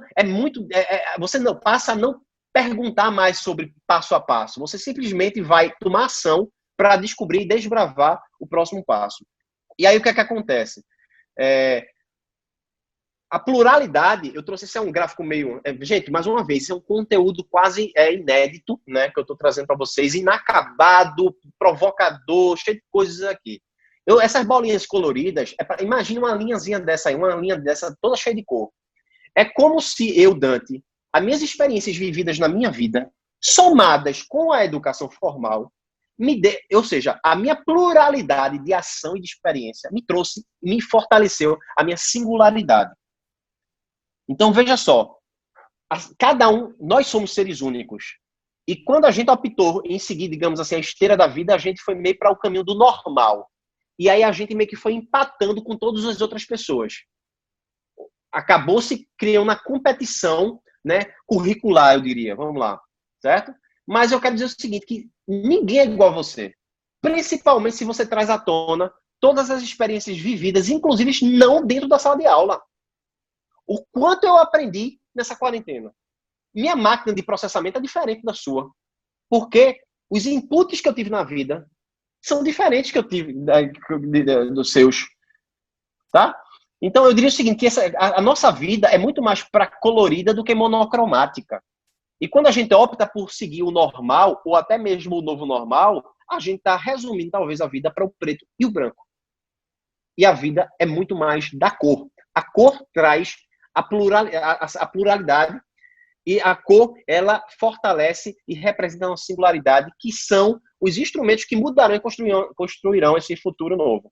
você não passa a não perguntar mais sobre passo a passo. Você simplesmente vai tomar ação para descobrir e desbravar o próximo passo. E aí o que é que acontece? A pluralidade, eu trouxe esse um gráfico meio... gente, mais uma vez, esse é um conteúdo quase inédito, né, que eu estou trazendo para vocês, inacabado, provocador, cheio de coisas aqui. Essas bolinhas coloridas, imagina uma linhazinha dessa aí, uma linha dessa toda cheia de cor. É como se eu, Dante, as minhas experiências vividas na minha vida, somadas com a educação formal, ou seja, a minha pluralidade de ação e de experiência me trouxe, me fortaleceu a minha singularidade. Então, veja só, cada um, nós somos seres únicos. E quando a gente optou em seguir, digamos assim, a esteira da vida, a gente foi meio para o caminho do normal. E aí a gente meio que foi empatando com todas as outras pessoas. Acabou se criando uma competição, né, curricular, eu diria. Vamos lá, certo? Mas eu quero dizer o seguinte, que ninguém é igual a você. Principalmente se você traz à tona todas as experiências vividas, inclusive não dentro da sala de aula. O quanto eu aprendi nessa quarentena. Minha máquina de processamento é diferente da sua. Porque os inputs que eu tive na vida são diferentes que eu tive dos seus. Tá? Então, eu diria o seguinte, que a nossa vida é muito mais colorida do que monocromática. E quando a gente opta por seguir o normal, ou até mesmo o novo normal, a gente está resumindo, talvez, a vida para o preto e o branco. E a vida é muito mais da cor. A cor traz a pluralidade e a cor, ela fortalece e representa uma singularidade, que são os instrumentos que mudarão e construirão esse futuro novo.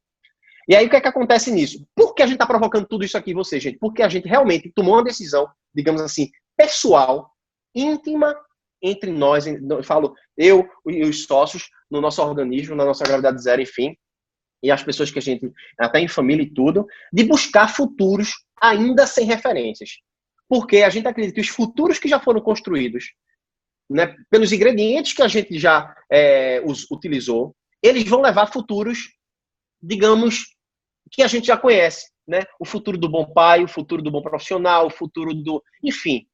E aí, o que é que acontece nisso? Por que a gente está provocando tudo isso aqui em você, gente? Porque a gente realmente tomou uma decisão, digamos assim, pessoal, íntima, entre nós, eu falo, eu e os sócios, no nosso organismo, na nossa gravidade zero, enfim, e as pessoas que a gente, até em família e tudo, de buscar futuros ainda sem referências. Porque a gente acredita que os futuros que já foram construídos, né, pelos ingredientes que a gente já utilizou, eles vão levar futuros, digamos, que a gente já conhece, né? O futuro do bom pai, o futuro do bom profissional, o futuro do... Enfim.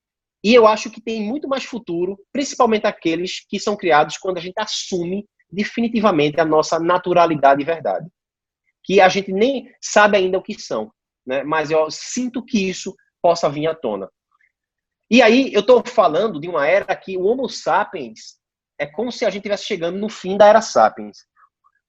E eu acho que tem muito mais futuro, principalmente aqueles que são criados quando a gente assume definitivamente a nossa naturalidade e verdade. Que a gente nem sabe ainda o que são, né? Mas eu sinto que isso possa vir à tona. E aí, eu estou falando de uma era que o Homo sapiens é como se a gente estivesse chegando no fim da era sapiens.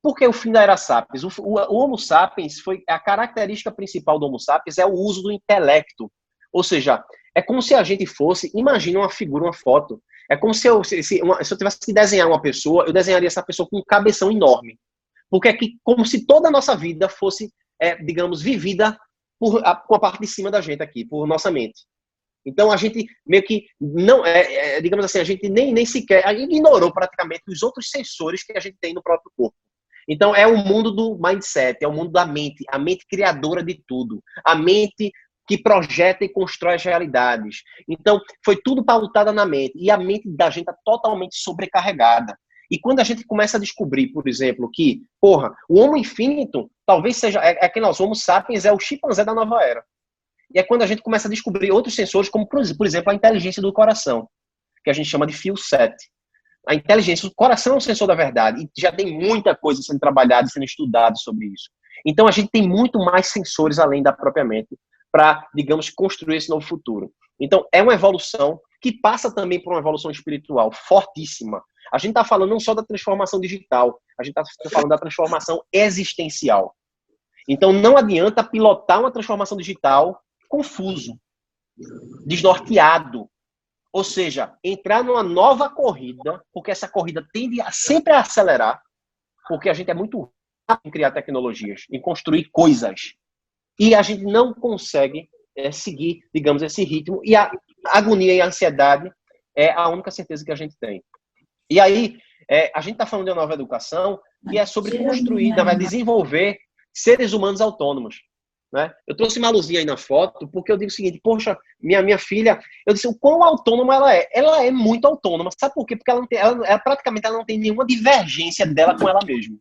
Por que o fim da era sapiens? O Homo sapiens foi a característica principal do Homo sapiens é o uso do intelecto. Ou seja, é como se a gente fosse, imagina uma figura, uma foto. É como se eu tivesse que desenhar uma pessoa, eu desenharia essa pessoa com um cabeção enorme. Porque é como se toda a nossa vida fosse, digamos, vivida com a parte de cima da gente aqui, por nossa mente. Então a gente meio que não, digamos assim, a gente nem sequer ignorou praticamente os outros sensores que a gente tem no próprio corpo. Então é o mundo do mindset, é o mundo da mente, a mente criadora de tudo, a mente que projeta e constrói as realidades. Então foi tudo pautada na mente, e a mente da gente está totalmente sobrecarregada. E quando a gente começa a descobrir, por exemplo, que, o Homo infinito talvez seja, que nós, o Homo sapiens é o chimpanzé da nova era. E é quando a gente começa a descobrir outros sensores, como, por exemplo, a inteligência do coração, que a gente chama de fio 7. A inteligência do coração é um sensor da verdade, e já tem muita coisa sendo trabalhada, sendo estudada sobre isso. Então, a gente tem muito mais sensores além da própria mente para, digamos, construir esse novo futuro. Então, é uma evolução que passa também por uma evolução espiritual fortíssima. A gente está falando não só da transformação digital, a gente está falando da transformação existencial. Então, não adianta pilotar uma transformação digital confuso, desnorteado. Ou seja, entrar numa nova corrida, porque essa corrida tende sempre a acelerar, porque a gente é muito rápido em criar tecnologias, em construir coisas. E a gente não consegue seguir, digamos, esse ritmo. E a agonia e a ansiedade é a única certeza que a gente tem. E aí, a gente está falando de uma nova educação que é sobre construir, desenvolver seres humanos autônomos. Né? Eu trouxe uma luzinha aí na foto, porque eu digo o seguinte, poxa, minha filha, eu disse o quão autônoma ela é. Ela é muito autônoma. Sabe por quê? Porque praticamente ela não tem nenhuma divergência dela com ela mesma.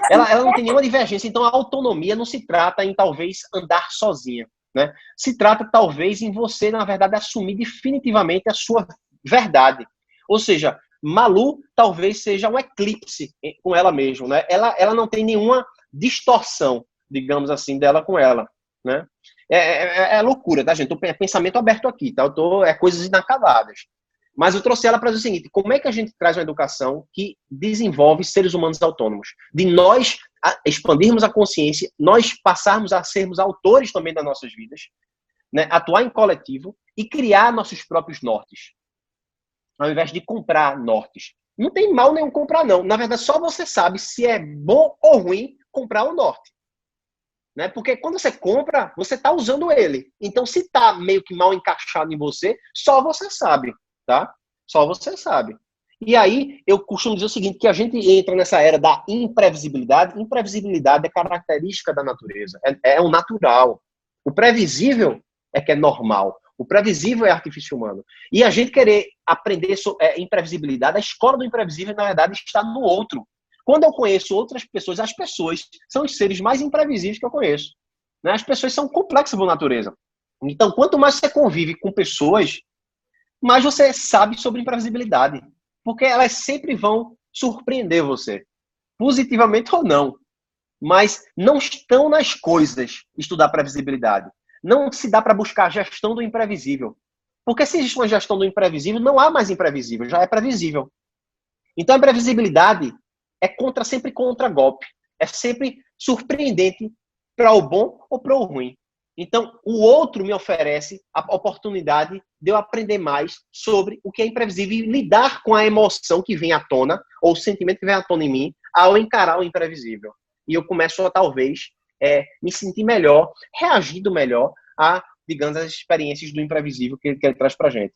Ela não tem nenhuma divergência, então a autonomia não se trata em talvez andar sozinha. Né? Se trata talvez em você, na verdade, assumir definitivamente a sua verdade. Ou seja, Malu talvez seja um eclipse com ela mesma. Né? Ela não tem nenhuma distorção, digamos assim, dela com ela, né? É loucura, tá, gente? É pensamento aberto aqui, tá? Coisas inacabadas. Mas eu trouxe ela para dizer o seguinte, como é que a gente traz uma educação que desenvolve seres humanos autônomos? De nós expandirmos a consciência, nós passarmos a sermos autores também das nossas vidas, né? Atuar em coletivo e criar nossos próprios nortes, ao invés de comprar nortes. Não tem mal nenhum comprar, não. Na verdade, só você sabe se é bom ou ruim comprar o norte. Né? Porque quando você compra, você está usando ele. Então, se está meio que mal encaixado em você, só você sabe, tá? Só você sabe. E aí, eu costumo dizer o seguinte, que a gente entra nessa era da imprevisibilidade. Imprevisibilidade é característica da natureza. É o natural. O previsível é que é normal. O previsível é artifício humano. E a gente querer aprender imprevisibilidade, a escola do imprevisível, na verdade, está no outro. Quando eu conheço outras pessoas, as pessoas são os seres mais imprevisíveis que eu conheço. Né? As pessoas são complexas por natureza. Então, quanto mais você convive com pessoas, mais você sabe sobre imprevisibilidade. Porque elas sempre vão surpreender você. Positivamente ou não. Mas não estão nas coisas estudar previsibilidade. Não se dá para buscar a gestão do imprevisível. Porque se existe uma gestão do imprevisível, não há mais imprevisível, já é previsível. Então, a imprevisibilidade é sempre contra golpe. É sempre surpreendente para o bom ou para o ruim. Então, o outro me oferece a oportunidade de eu aprender mais sobre o que é imprevisível e lidar com a emoção que vem à tona, ou o sentimento que vem à tona em mim, ao encarar o imprevisível. E eu começo a, talvez, me sentir melhor, reagindo melhor a, digamos, as experiências do imprevisível que ele traz para a gente.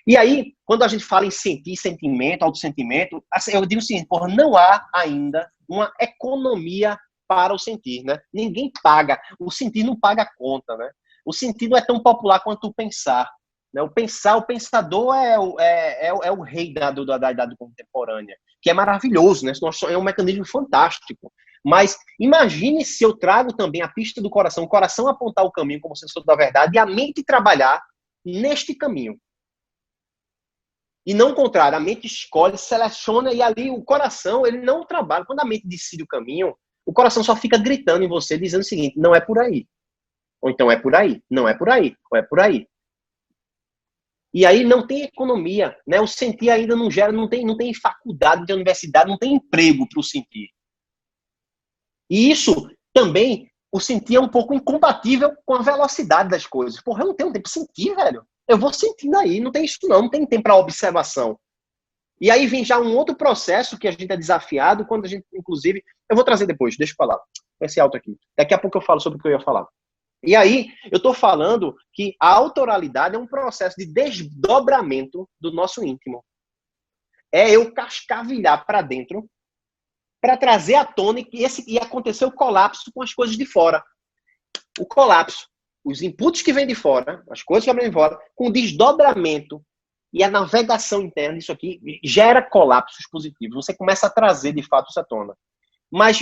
E aí, quando a gente fala em sentir, sentimento, autossentimento, assim, eu digo o seguinte, porra, não há ainda uma economia para o sentir, né? Ninguém paga, o sentir não paga a conta, né? O sentir não é tão popular quanto o pensar. Né? O pensador é o rei da idade contemporânea, que é maravilhoso, né? É um mecanismo fantástico. Mas imagine se eu trago também a pista do coração, o coração apontar o caminho como sensor da verdade e a mente trabalhar neste caminho. E não o contrário, a mente escolhe, seleciona e ali o coração, ele não trabalha. Quando a mente decide o caminho, o coração só fica gritando em você, dizendo o seguinte, não é por aí. Ou então é por aí, não é por aí, ou é por aí. E aí não tem economia, né? O sentir ainda não gera, não tem faculdade de universidade, não tem emprego para o sentir. E isso também, o sentir é um pouco incompatível com a velocidade das coisas. Porra, eu não tenho tempo para sentir, velho. Eu vou sentindo aí, não tem isso não tem tempo para observação. E aí vem já um outro processo que a gente é desafiado, quando a gente, inclusive, eu vou trazer depois, deixa eu falar, esse alto aqui. Daqui a pouco eu falo sobre o que eu ia falar. E aí, eu estou falando que a autoralidade é um processo de desdobramento do nosso íntimo. É eu cascavilhar para dentro, para trazer à tona e acontecer o colapso com as coisas de fora. O colapso. Os inputs que vêm de fora, as coisas que vêm de fora, com o desdobramento e a navegação interna, isso aqui gera colapsos positivos. Você começa a trazer, de fato, isso à tona. Mas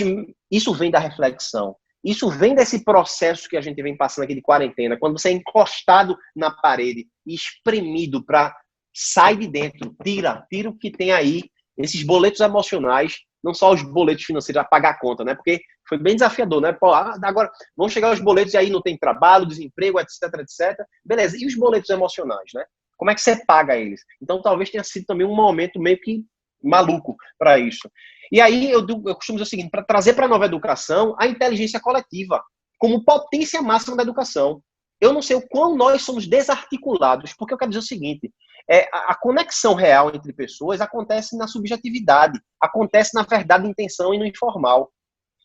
isso vem da reflexão. Isso vem desse processo que a gente vem passando aqui de quarentena, quando você é encostado na parede e espremido para sair de dentro, tira o que tem aí, esses boletos emocionais, não só os boletos financeiros a pagar a conta, né? Porque foi bem desafiador, né? Pô, agora vão chegar os boletos e aí não tem trabalho, desemprego, etc, etc. Beleza, e os boletos emocionais, né? Como é que você paga eles? Então talvez tenha sido também um momento meio que maluco para isso. E aí eu costumo dizer o seguinte, para trazer para a nova educação a inteligência coletiva como potência máxima da educação. Eu não sei o quão nós somos desarticulados, porque eu quero dizer o seguinte, a conexão real entre pessoas acontece na subjetividade, acontece na verdade, intenção e no informal.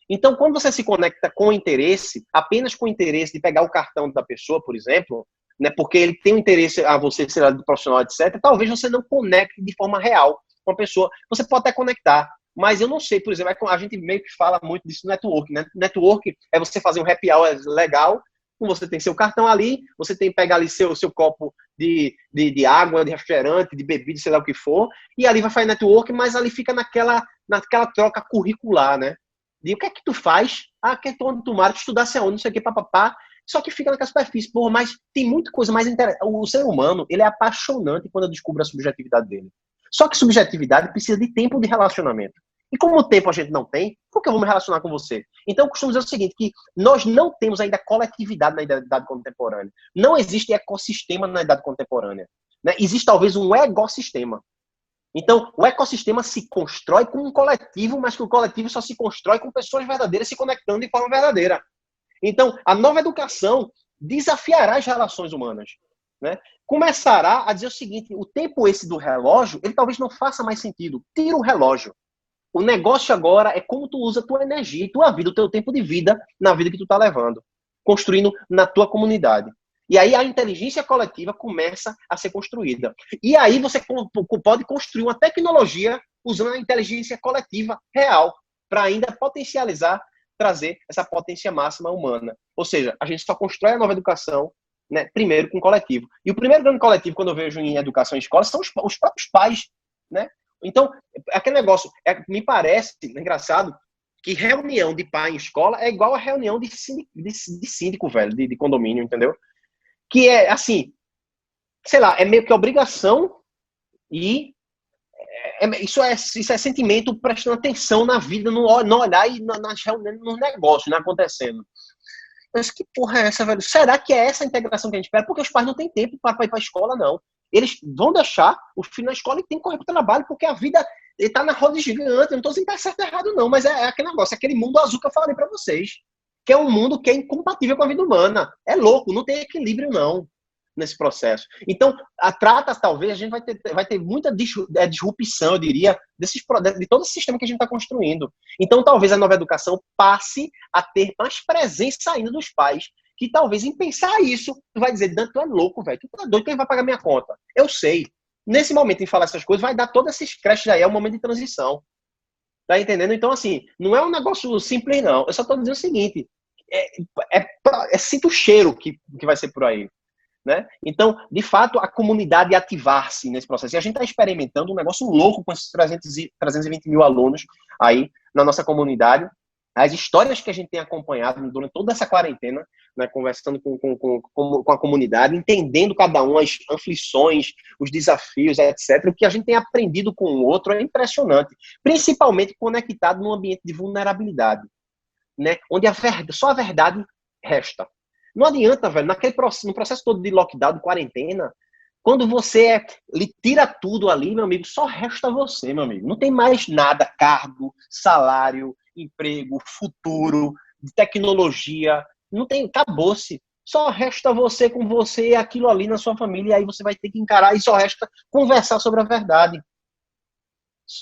Então, quando você se conecta com interesse, apenas com o interesse de pegar o cartão da pessoa, por exemplo, né, porque ele tem um interesse a você ser profissional, etc., talvez você não conecte de forma real com a pessoa. Você pode até conectar, mas eu não sei, por exemplo, a gente meio que fala muito disso no network, né? Network é você fazer um happy hour legal, você tem seu cartão ali, você tem que pegar ali seu copo de água, de refrigerante, de bebida, sei lá o que for, e ali vai fazer network, mas ali fica naquela troca curricular, né? De o que é que tu faz? Que é onde tu mora, tu estudasse aonde, não sei o que, papapá. Só que fica naquela superfície. Porra, mas tem muita coisa mais interessante. O ser humano, ele é apaixonante quando eu descubro a subjetividade dele. Só que subjetividade precisa de tempo de relacionamento. E como o tempo a gente não tem, por que eu vou me relacionar com você? Então, eu costumo dizer o seguinte, que nós não temos ainda coletividade na idade contemporânea. Não existe ecossistema na idade contemporânea. Né? Existe talvez um egossistema. Então, o ecossistema se constrói com um coletivo, mas que o coletivo só se constrói com pessoas verdadeiras se conectando de forma verdadeira. Então, a nova educação desafiará as relações humanas, né? Começará a dizer o seguinte, o tempo esse do relógio, ele talvez não faça mais sentido. Tira o relógio. O negócio agora é como tu usa a tua energia, tua vida, o teu tempo de vida na vida que tu tá levando, construindo na tua comunidade. E aí a inteligência coletiva começa a ser construída. E aí você pode construir uma tecnologia usando a inteligência coletiva real para ainda potencializar, trazer essa potência máxima humana. Ou seja, a gente só constrói a nova educação, né, primeiro com o coletivo. E o primeiro grande coletivo, quando eu vejo em educação em escola, são os próprios pais, né? Então, aquele negócio, me parece engraçado que reunião de pai em escola é igual a reunião de síndico, velho, de condomínio, entendeu? Que é, assim, sei lá, é meio que obrigação e isso é sentimento prestando atenção na vida, no olhar e nas reuniões, nos negócios, né, acontecendo. Mas que porra é essa, velho? Será que é essa a integração que a gente espera? Porque os pais não têm tempo para ir para a escola, não. Eles vão deixar o filho na escola e tem que correr para o trabalho, porque a vida está na roda gigante. Eu não estou dizendo que está certo ou errado, não, mas é aquele negócio, é aquele mundo azul que eu falei para vocês, que é um mundo que é incompatível com a vida humana. É louco, não tem equilíbrio, não, nesse processo. Então, talvez, a gente vai ter muita disrupção, eu diria, de todo esse sistema que a gente está construindo. Então, talvez a nova educação passe a ter mais presença ainda dos pais, que talvez em pensar isso, tu vai dizer, Dan, tu é louco, velho, tu tá doido, quem vai pagar minha conta? Eu sei. Nesse momento, em falar essas coisas, vai dar todos esses creches aí, é um momento de transição. Tá entendendo? Então, assim, não é um negócio simples, não. Eu só tô dizendo o seguinte, sinto o cheiro que vai ser por aí. Né? Então, de fato, a comunidade ativar-se nesse processo. E a gente está experimentando um negócio louco com esses 320 mil alunos aí na nossa comunidade. As histórias que a gente tem acompanhado durante toda essa quarentena, né, conversando com a comunidade, entendendo cada um, as aflições, os desafios, etc. O que a gente tem aprendido com o outro é impressionante, principalmente conectado num ambiente de vulnerabilidade, né, onde só a verdade resta. Não adianta, velho, no processo todo de lockdown, de quarentena, quando você lhe tira tudo ali, meu amigo, só resta você, meu amigo. Não tem mais nada, cargo, salário, emprego, futuro, tecnologia, não tem, acabou-se. Só resta você com você e aquilo ali na sua família, e aí você vai ter que encarar e só resta conversar sobre a verdade.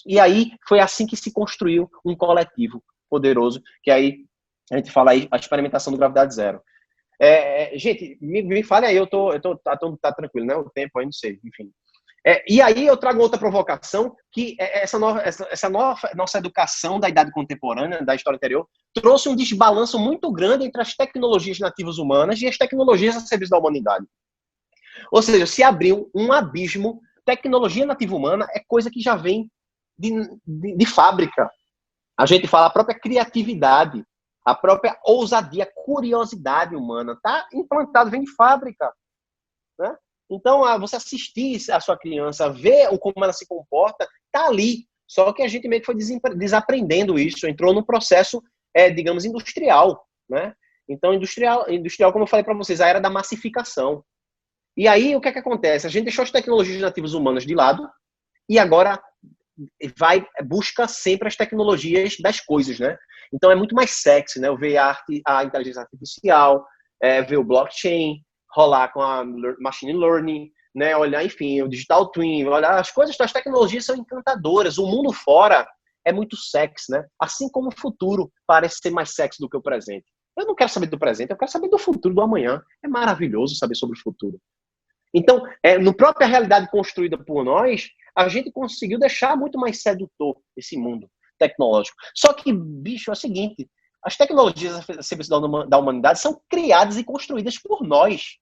E aí foi assim que se construiu um coletivo poderoso, que aí a gente fala aí a experimentação do Gravidade Zero. Gente, me fale aí, tá tranquilo, né? O tempo aí, não sei, enfim. E aí eu trago outra provocação, que essa nossa educação da idade contemporânea, da história anterior, trouxe um desbalanço muito grande entre as tecnologias nativas humanas e as tecnologias a serviço da humanidade. Ou seja, se abriu um abismo. Tecnologia nativa humana é coisa que já vem de fábrica. A gente fala a própria criatividade, a própria ousadia, curiosidade humana, está implantado, vem de fábrica. Né? Então, você assistir a sua criança, ver como ela se comporta, está ali. Só que a gente meio que foi desaprendendo isso, entrou no processo, digamos, industrial. Né? Então, industrial, como eu falei para vocês, a era da massificação. E aí, o que acontece? A gente deixou as tecnologias nativas humanas de lado e agora busca sempre as tecnologias das coisas, né? Então é muito mais sexy, né? Eu ver a inteligência artificial, ver o blockchain, rolar com a machine learning, né? Olhar, enfim, o digital twin, olhar as coisas, as tecnologias são encantadoras. O mundo fora é muito sexy, né? Assim como o futuro parece ser mais sexy do que o presente. Eu não quero saber do presente, eu quero saber do futuro, do amanhã. É maravilhoso saber sobre o futuro. Então, no própria realidade construída por nós, a gente conseguiu deixar muito mais sedutor esse mundo tecnológico. Só que, bicho, é o seguinte, as tecnologias a serviço da humanidade são criadas e construídas por nós.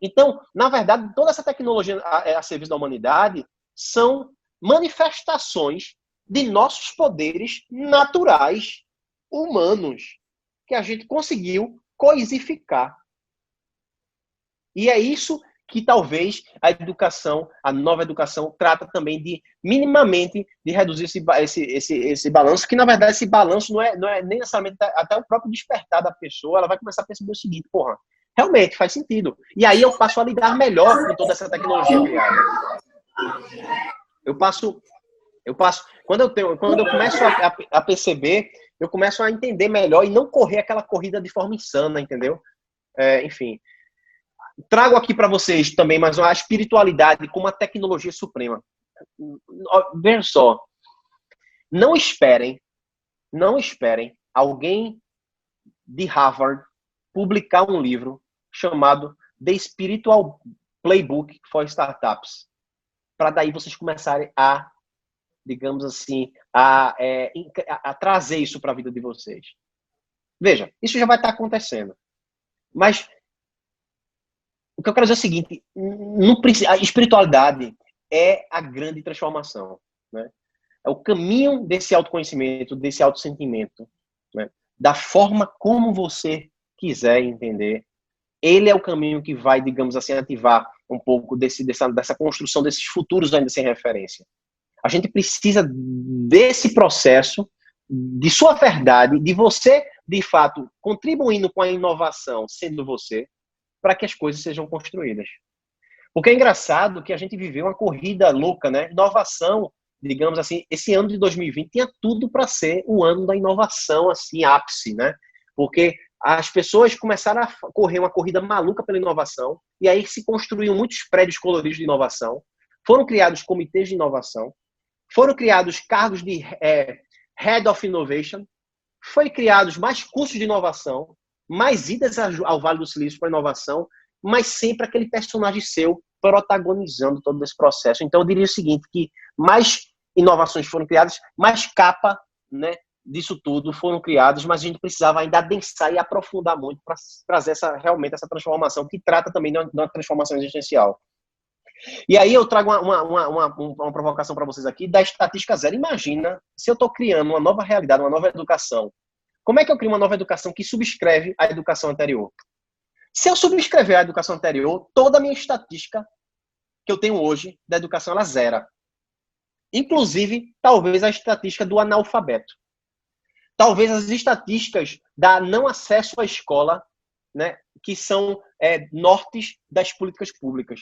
Então, na verdade, toda essa tecnologia a serviço da humanidade são manifestações de nossos poderes naturais, humanos, que a gente conseguiu coisificar. E é isso que talvez a nova educação trata também de, minimamente, de reduzir esse balanço, que na verdade esse balanço não é nem necessariamente até o próprio despertar da pessoa, ela vai começar a perceber o seguinte, porra, realmente faz sentido. E aí eu passo a lidar melhor com toda essa tecnologia criada. Quando eu começo a perceber, eu começo a entender melhor e não correr aquela corrida de forma insana, entendeu? enfim. Trago aqui para vocês também mais uma espiritualidade como uma tecnologia suprema. Veja só, não esperem alguém de Harvard publicar um livro chamado The Spiritual Playbook for Startups, para daí vocês começarem a, digamos assim, a trazer isso para a vida de vocês. Veja, isso já vai estar acontecendo. Mas o que eu quero dizer é o seguinte, a espiritualidade é a grande transformação, né? É o caminho desse autoconhecimento, desse autossentimento, né? Da forma como você quiser entender. Ele é o caminho que vai, digamos assim, ativar um pouco dessa construção desses futuros ainda sem referência. A gente precisa desse processo, de sua verdade, de você, de fato, contribuindo com a inovação, sendo você, para que as coisas sejam construídas. Porque é engraçado que a gente viveu uma corrida louca, né? Inovação, digamos assim, esse ano de 2020 tinha tudo para ser o ano da inovação, assim, ápice, né? Porque as pessoas começaram a correr uma corrida maluca pela inovação, e aí se construíam muitos prédios coloridos de inovação, foram criados comitês de inovação, foram criados cargos de Head of Innovation, foi criados mais cursos de inovação, mais idas ao Vale do Silício para inovação, mas sempre aquele personagem seu protagonizando todo esse processo. Então eu diria o seguinte, que mais inovações foram criadas, mais capa, né, disso tudo foram criadas, mas a gente precisava ainda adensar e aprofundar muito para trazer realmente essa transformação, que trata também de uma transformação existencial. E aí eu trago uma provocação para vocês aqui da estatística zero. Imagina se eu estou criando uma nova realidade, uma nova educação. Como é que eu crio uma nova educação que subscreve a educação anterior? Se eu subscrever a educação anterior, toda a minha estatística que eu tenho hoje da educação, ela zera. Inclusive, talvez a estatística do analfabeto. Talvez as estatísticas da não acesso à escola, né, que são nortes das políticas públicas.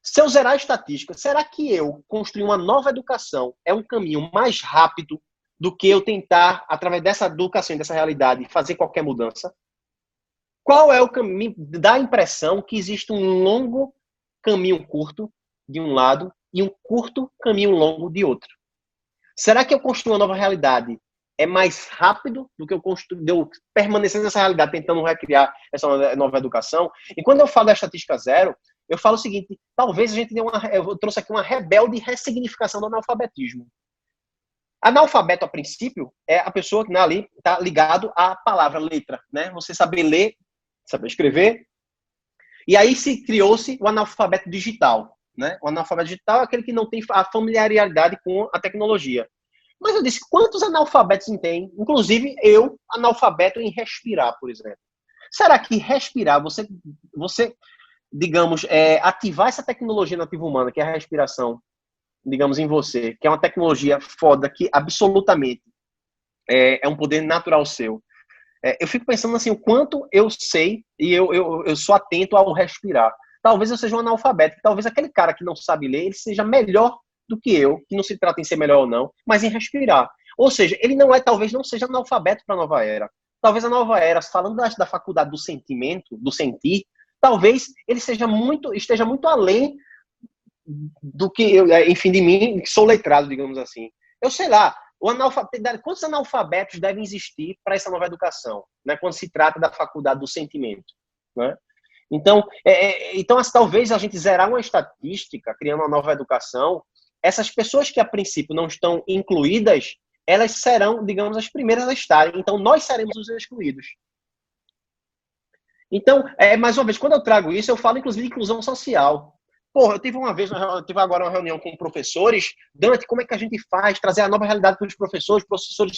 Se eu zerar a estatística, será que eu construir uma nova educação é um caminho mais rápido do que eu tentar, através dessa educação e dessa realidade, fazer qualquer mudança? Qual é o caminho? Dá a impressão que existe um longo caminho curto de um lado e um curto caminho longo de outro. Será que eu construir uma nova realidade é mais rápido do que eu permanecer nessa realidade tentando recriar essa nova educação? E quando eu falo da estatística zero, eu falo o seguinte, talvez a gente eu trouxe aqui uma rebelde ressignificação do analfabetismo. Analfabeto, a princípio, é a pessoa que ali está ligado à palavra, letra, né? Você saber ler, saber escrever. E aí criou-se o analfabeto digital, né? O analfabeto digital é aquele que não tem a familiaridade com a tecnologia. Mas eu disse, quantos analfabetos tem? Inclusive eu, analfabeto em respirar, por exemplo. Será que respirar, você digamos, ativar essa tecnologia nativa humana, que é a respiração, digamos, em você, que é uma tecnologia foda, que absolutamente é um poder natural seu. Eu fico pensando assim, o quanto eu sei e eu sou atento ao respirar. Talvez eu seja um analfabeto, talvez aquele cara que não sabe ler, ele seja melhor do que eu, que não se trata em ser melhor ou não, mas em respirar. Ou seja, ele talvez não seja analfabeto para a nova era. Talvez a nova era, falando da faculdade do sentimento, do sentir, talvez ele esteja muito além do que eu, enfim, de mim, que sou letrado, digamos assim. Eu sei lá, quantos analfabetos devem existir para essa nova educação, né, quando se trata da faculdade do sentimento, né? Então, talvez a gente zerar uma estatística, criando uma nova educação, essas pessoas que a princípio não estão incluídas, elas serão, digamos, as primeiras a estarem. Então, nós seremos os excluídos. Então, mais uma vez, quando eu trago isso, eu falo inclusive de inclusão social. Porra, eu tive agora uma reunião com professores. Dante, como é que a gente faz? Trazer a nova realidade para os professores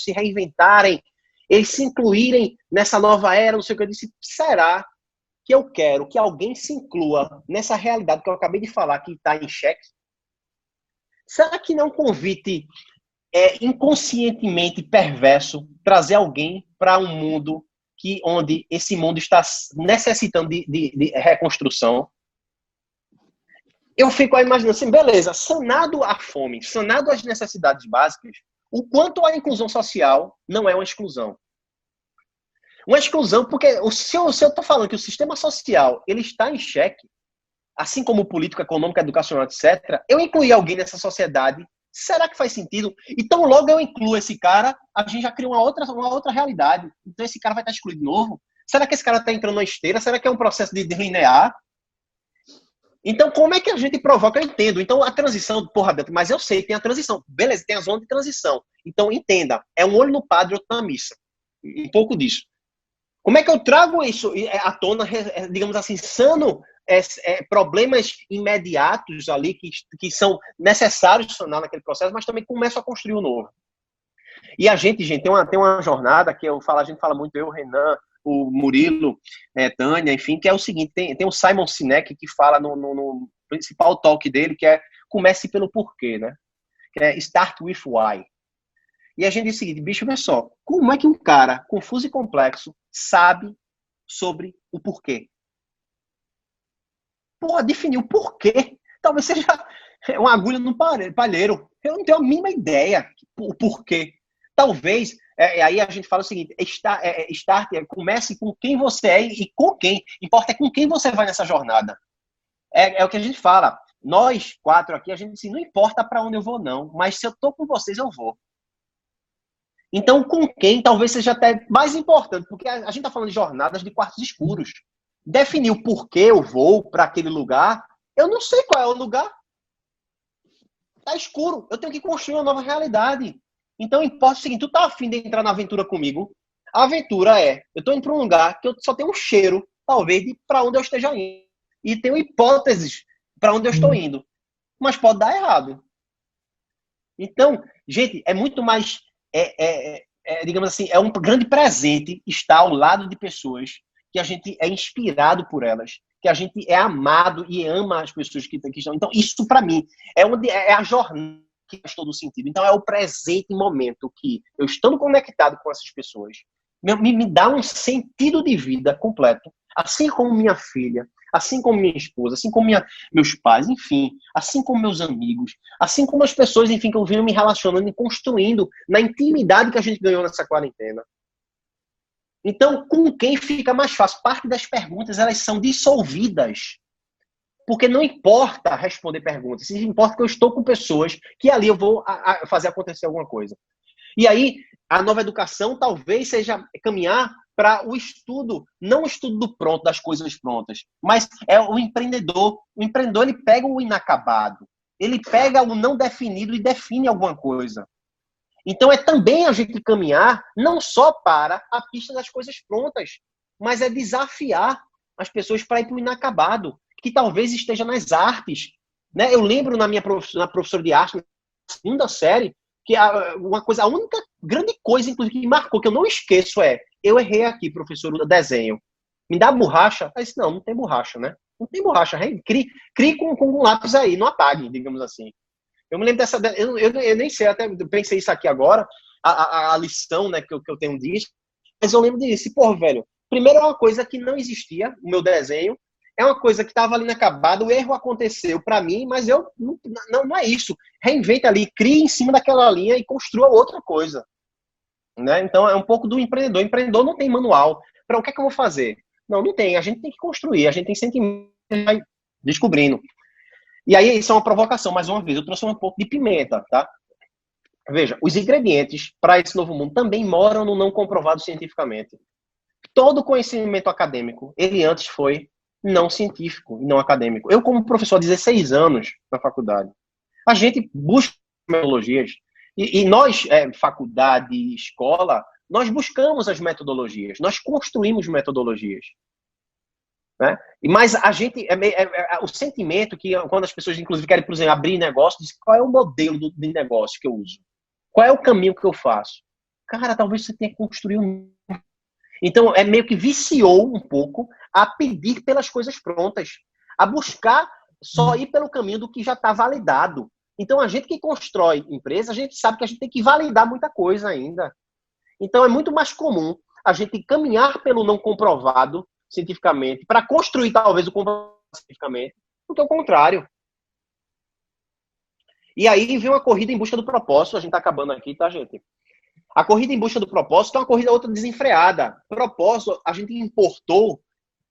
se reinventarem, eles se incluírem nessa nova era, não sei o que eu disse. Será que eu quero que alguém se inclua nessa realidade que eu acabei de falar, que está em xeque? Será que não é um convite inconscientemente perverso trazer alguém para um mundo onde esse mundo está necessitando de reconstrução? Eu fico imaginando assim, beleza, sanado a fome, sanado as necessidades básicas, o quanto a inclusão social não é uma exclusão. Uma exclusão, porque se eu estou falando que o sistema social ele está em xeque, assim como o político, econômico, educacional, etc., eu incluir alguém nessa sociedade, será que faz sentido? Então, logo eu incluo esse cara, a gente já cria uma outra realidade. Então, esse cara vai estar excluído de novo? Será que esse cara está entrando na esteira? Será que é um processo de linear? Então, como é que a gente provoca? Eu entendo. Então, a transição, porra, mas eu sei, tem a transição. Beleza, tem a zona de transição. Então, entenda, é um olho no padre, outro na missa. Um pouco disso. Como é que eu trago isso à tona, digamos assim, sano problemas imediatos ali que são necessários sanar naquele processo, mas também começo a construir o novo. E a gente tem uma jornada que a gente fala muito, eu, o Renan, o Murilo, Tânia, enfim, que é o seguinte, tem o Simon Sinek que fala no principal talk dele, que é comece pelo porquê, né? Que é start with why. E a gente diz o seguinte, bicho, olha só, como é que um cara confuso e complexo sabe sobre o porquê? Porra, definir o porquê. Talvez seja uma agulha no palheiro. Eu não tenho a mínima ideia o porquê. Talvez, aí a gente fala o seguinte, comece com quem você é e com quem. Importa com quem você vai nessa jornada. É o que a gente fala. Nós quatro aqui, a gente diz, não importa para onde eu vou não, mas se eu tô com vocês, eu vou. Então, com quem talvez seja até mais importante, porque a gente está falando de jornadas de quartos escuros. Definir o porquê eu vou para aquele lugar, eu não sei qual é o lugar. Tá escuro, eu tenho que construir uma nova realidade. Então, importa o seguinte, tu tá afim de entrar na aventura comigo? A aventura eu tô indo para um lugar que eu só tenho um cheiro, talvez, de para onde eu esteja indo. E tenho hipóteses para onde eu estou indo. Mas pode dar errado. Então, gente, é muito mais... digamos assim, é um grande presente estar ao lado de pessoas que a gente é inspirado por elas, que a gente é amado e ama as pessoas que estão. Então, isso para mim é a jornada que faz todo sentido. Então, é o presente momento que eu estando conectado com essas pessoas me dá um sentido de vida completo, assim como minha filha, assim como minha esposa, assim como meus pais, enfim, assim como meus amigos, assim como as pessoas, enfim, que eu venho me relacionando e construindo na intimidade que a gente ganhou nessa quarentena. Então, com quem fica mais fácil? Parte das perguntas, elas são dissolvidas. Porque não importa responder perguntas, importa que eu estou com pessoas que ali eu vou fazer acontecer alguma coisa. E aí, a nova educação talvez seja caminhar para o estudo, não o estudo do pronto, das coisas prontas, mas é o empreendedor. O empreendedor, ele pega o inacabado, ele pega o não definido e define alguma coisa. Então, é também a gente caminhar não só para a pista das coisas prontas, mas é desafiar as pessoas para ir para o inacabado, que talvez esteja nas artes. Né? Eu lembro na professora de arte, na segunda série, que a única grande coisa, inclusive, que me marcou, que eu não esqueço eu errei aqui, professor, o desenho. Me dá borracha? Eu disse, não tem borracha, né? Não tem borracha. Crie com um lápis aí, não apague, digamos assim. Eu me lembro dessa... Eu nem sei, até pensei isso aqui agora, a lição, né, que eu tenho disso, mas eu lembro disso. Pô, velho, primeiro é uma coisa que não existia, o meu desenho, é uma coisa que estava ali inacabada, o erro aconteceu para mim, mas eu não é isso. Reinventa ali, crie em cima daquela linha e construa outra coisa. Né? Então é um pouco do empreendedor. O empreendedor não tem manual. Para o que é que eu vou fazer? Não tem. A gente tem que construir, a gente tem sentimento, vai descobrindo. E aí isso é uma provocação, mais uma vez. Eu trouxe um pouco de pimenta, tá? Veja, os ingredientes para esse novo mundo também moram no não comprovado cientificamente. Todo conhecimento acadêmico, ele antes foi não científico e não acadêmico. Eu, como professor há 16 anos na faculdade, a gente busca metodologias. E nós, faculdade, escola, nós buscamos as metodologias, nós construímos metodologias. Né? Mas a gente, o sentimento que quando as pessoas, inclusive, querem, por exemplo, abrir negócio, diz qual é o modelo de negócio que eu uso? Qual é o caminho que eu faço? Cara, talvez você tenha que construir um... Então, meio que viciou um pouco a pedir pelas coisas prontas, a buscar só ir pelo caminho do que já está validado. Então, a gente que constrói empresa, a gente sabe que a gente tem que validar muita coisa ainda. Então, é muito mais comum a gente caminhar pelo não comprovado cientificamente para construir, talvez, o comprovado cientificamente, do que o contrário. E aí vem uma corrida em busca do propósito. A gente está acabando aqui, tá, gente? A corrida em busca do propósito é uma corrida outra desenfreada. Propósito, a gente importou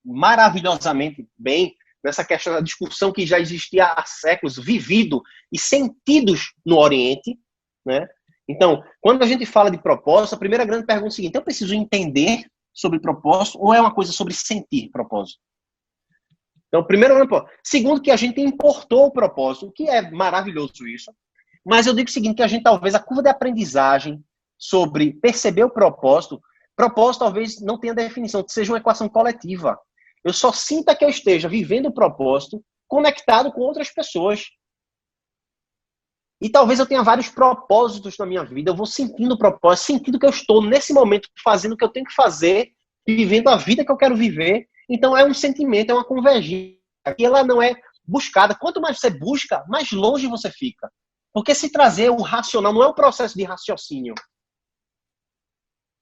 maravilhosamente bem nessa questão da discussão que já existia há séculos, vivido e sentidos no Oriente, né? Então, quando a gente fala de propósito, a primeira grande pergunta é a seguinte: eu preciso entender sobre propósito ou é uma coisa sobre sentir propósito? Então, primeiro, segundo, que a gente importou o propósito, o que é maravilhoso isso. Mas eu digo o seguinte, que a gente talvez, a curva de aprendizagem sobre perceber o propósito talvez não tenha definição, que seja uma equação coletiva. Eu só sinta que eu esteja vivendo o propósito conectado com outras pessoas. E talvez eu tenha vários propósitos na minha vida, eu vou sentindo o propósito, sentindo que eu estou nesse momento fazendo o que eu tenho que fazer, vivendo a vida que eu quero viver. Então é um sentimento, é uma convergência, que ela não é buscada. Quanto mais você busca, mais longe você fica. Porque se trazer o racional, não é um processo de raciocínio.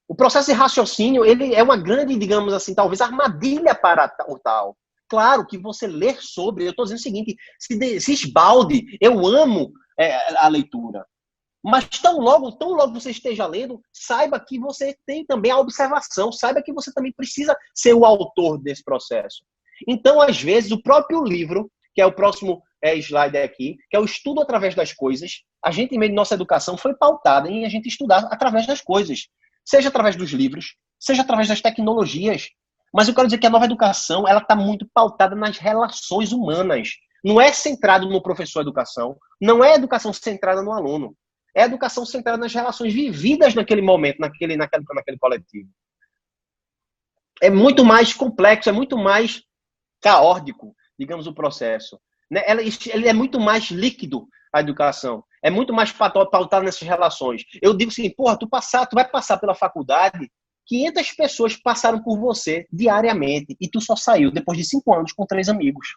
O processo de raciocínio, ele é uma grande, digamos assim, talvez armadilha para o tal. Claro que você ler sobre, eu estou dizendo o seguinte, se esbalde, eu amo a leitura. Mas tão logo você esteja lendo, saiba que você tem também a observação, saiba que você também precisa ser o autor desse processo. Então, às vezes, o próprio livro, que é o próximo slide aqui, que é o estudo através das coisas, a gente, em meio de nossa educação, foi pautada em a gente estudar através das coisas. Seja através dos livros, seja através das tecnologias. Mas eu quero dizer que a nova educação, ela está muito pautada nas relações humanas. Não é centrado no professor educação, não é educação centrada no aluno. É educação centrada nas relações vividas naquele momento, naquele coletivo. É muito mais complexo, é muito mais caótico, digamos, o processo. Ele é muito mais líquido, a educação. É muito mais pautada nessas relações. Eu digo assim, porra, tu vai passar pela faculdade, 500 pessoas passaram por você diariamente e tu só saiu depois de 5 anos com 3 amigos.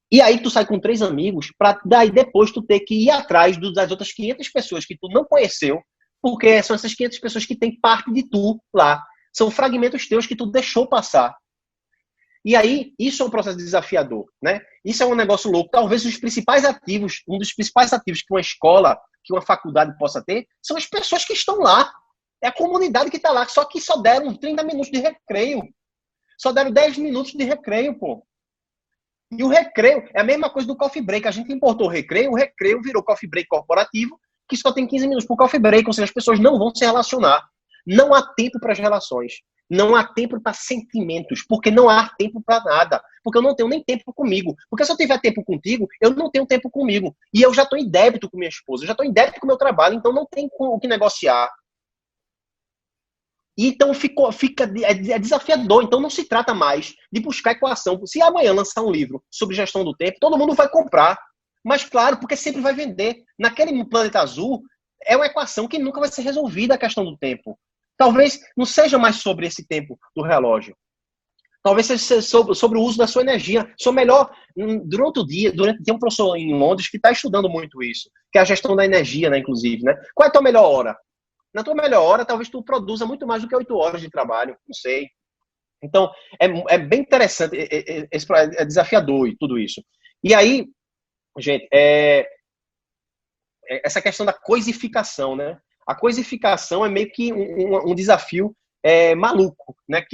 E aí tu sai com 3 amigos, para daí depois tu ter que ir atrás das outras 500 pessoas que tu não conheceu, porque são essas 500 pessoas que têm parte de tu lá. São fragmentos teus que tu deixou passar. E aí, isso é um processo desafiador, né? Isso é um negócio louco. Talvez um dos principais ativos que uma escola, que uma faculdade possa ter, são as pessoas que estão lá. É a comunidade que está lá, só que só deram 30 minutos de recreio. Só deram 10 minutos de recreio, pô. E o recreio é a mesma coisa do coffee break. A gente importou o recreio virou coffee break corporativo, que só tem 15 minutos para o coffee break, ou seja, as pessoas não vão se relacionar. Não há tempo para as relações. Não há tempo para sentimentos, porque não há tempo para nada. Porque eu não tenho nem tempo comigo. Porque se eu tiver tempo contigo, eu não tenho tempo comigo. E eu já estou em débito com minha esposa, eu já estou em débito com o meu trabalho, então não tem o que negociar. E então é desafiador. Então não se trata mais de buscar equação. Se amanhã lançar um livro sobre gestão do tempo, todo mundo vai comprar. Mas claro, porque sempre vai vender. Naquele planeta azul, é uma equação que nunca vai ser resolvida a questão do tempo. Talvez não seja mais sobre esse tempo do relógio. Talvez seja sobre o uso da sua energia. Sou melhor durante o dia. Tem um professor em Londres que está estudando muito isso, que é a gestão da energia, né, inclusive. Né? Qual é a tua melhor hora? Na tua melhor hora, talvez tu produza muito mais do que 8 horas de trabalho. Não sei. Então, é bem interessante. É desafiador e tudo isso. E aí, gente, essa questão da coisificação, né? A coisificação é meio que um desafio maluco, né?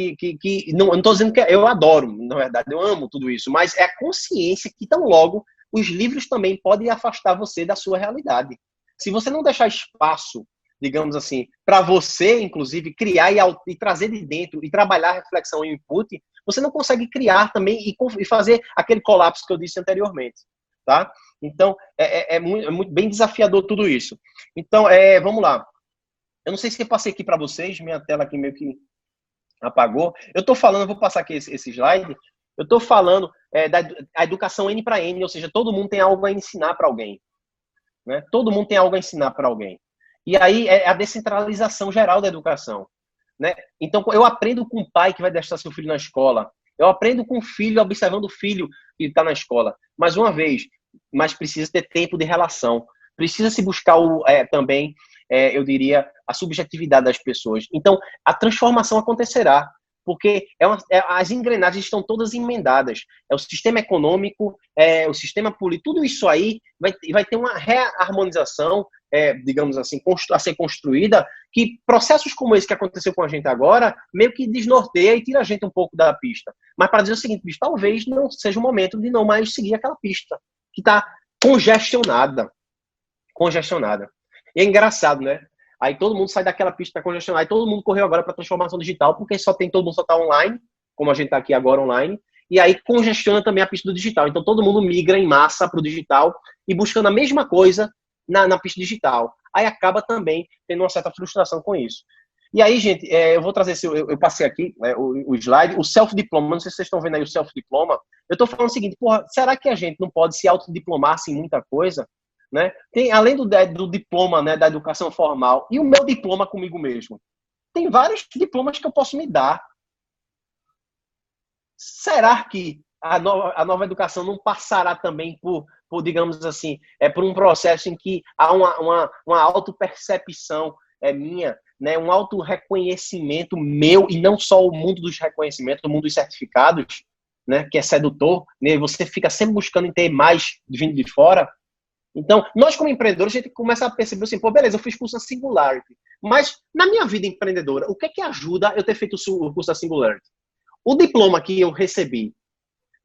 Não estou dizendo que eu adoro, na verdade, eu amo tudo isso, mas é a consciência que tão logo os livros também podem afastar você da sua realidade. Se você não deixar espaço, digamos assim, para você, inclusive, criar e trazer de dentro e trabalhar a reflexão e input, você não consegue criar também e fazer aquele colapso que eu disse anteriormente, tá? Então, é muito bem desafiador tudo isso. Então, vamos lá. Eu não sei se eu passei aqui para vocês, minha tela aqui meio que apagou. Eu estou falando, eu vou passar aqui esse slide, eu estou falando da educação N para N, ou seja, todo mundo tem algo a ensinar para alguém. Né? Todo mundo tem algo a ensinar para alguém. E aí é a descentralização geral da educação. Né? Então, eu aprendo com o pai que vai deixar seu filho na escola. Eu aprendo com o filho, observando o filho que está na escola. Mais uma vez, mas precisa ter tempo de relação. Precisa se buscar também, eu diria, a subjetividade das pessoas. Então, a transformação acontecerá. porque as engrenagens estão todas emendadas. É o sistema econômico, o sistema político, tudo isso aí vai ter uma reharmonização, digamos assim, a ser construída, que processos como esse que aconteceu com a gente agora, meio que desnorteia e tira a gente um pouco da pista. Mas para dizer o seguinte, bicho, talvez não seja o momento de não mais seguir aquela pista, que está congestionada. E é engraçado, né? Aí todo mundo sai daquela pista congestionada e todo mundo correu agora para a transformação digital, porque todo mundo só está online, como a gente está aqui agora online, e aí congestiona também a pista do digital. Então todo mundo migra em massa para o digital e buscando a mesma coisa na pista digital. Aí acaba também tendo uma certa frustração com isso. E aí, gente, eu vou trazer eu passei aqui o slide, o self-diploma, não sei se vocês estão vendo aí o self-diploma. Eu estou falando o seguinte, porra, será que a gente não pode se autodiplomar em muita coisa? Né? Tem, além do diploma, né, da educação formal e o meu diploma comigo mesmo, tem vários diplomas que eu posso me dar. Será que a nova educação não passará também por digamos assim, por um processo em que há uma autopercepção minha, né, um autorreconhecimento meu, e não só o mundo dos reconhecimentos, o mundo dos certificados, né, que é sedutor, né, você fica sempre buscando em ter mais vindo de fora. Então, nós como empreendedores, a gente começa a perceber assim, pô, beleza, eu fiz curso da Singularity, mas na minha vida empreendedora, o que é que ajuda eu ter feito o curso da Singularity? O diploma que eu recebi.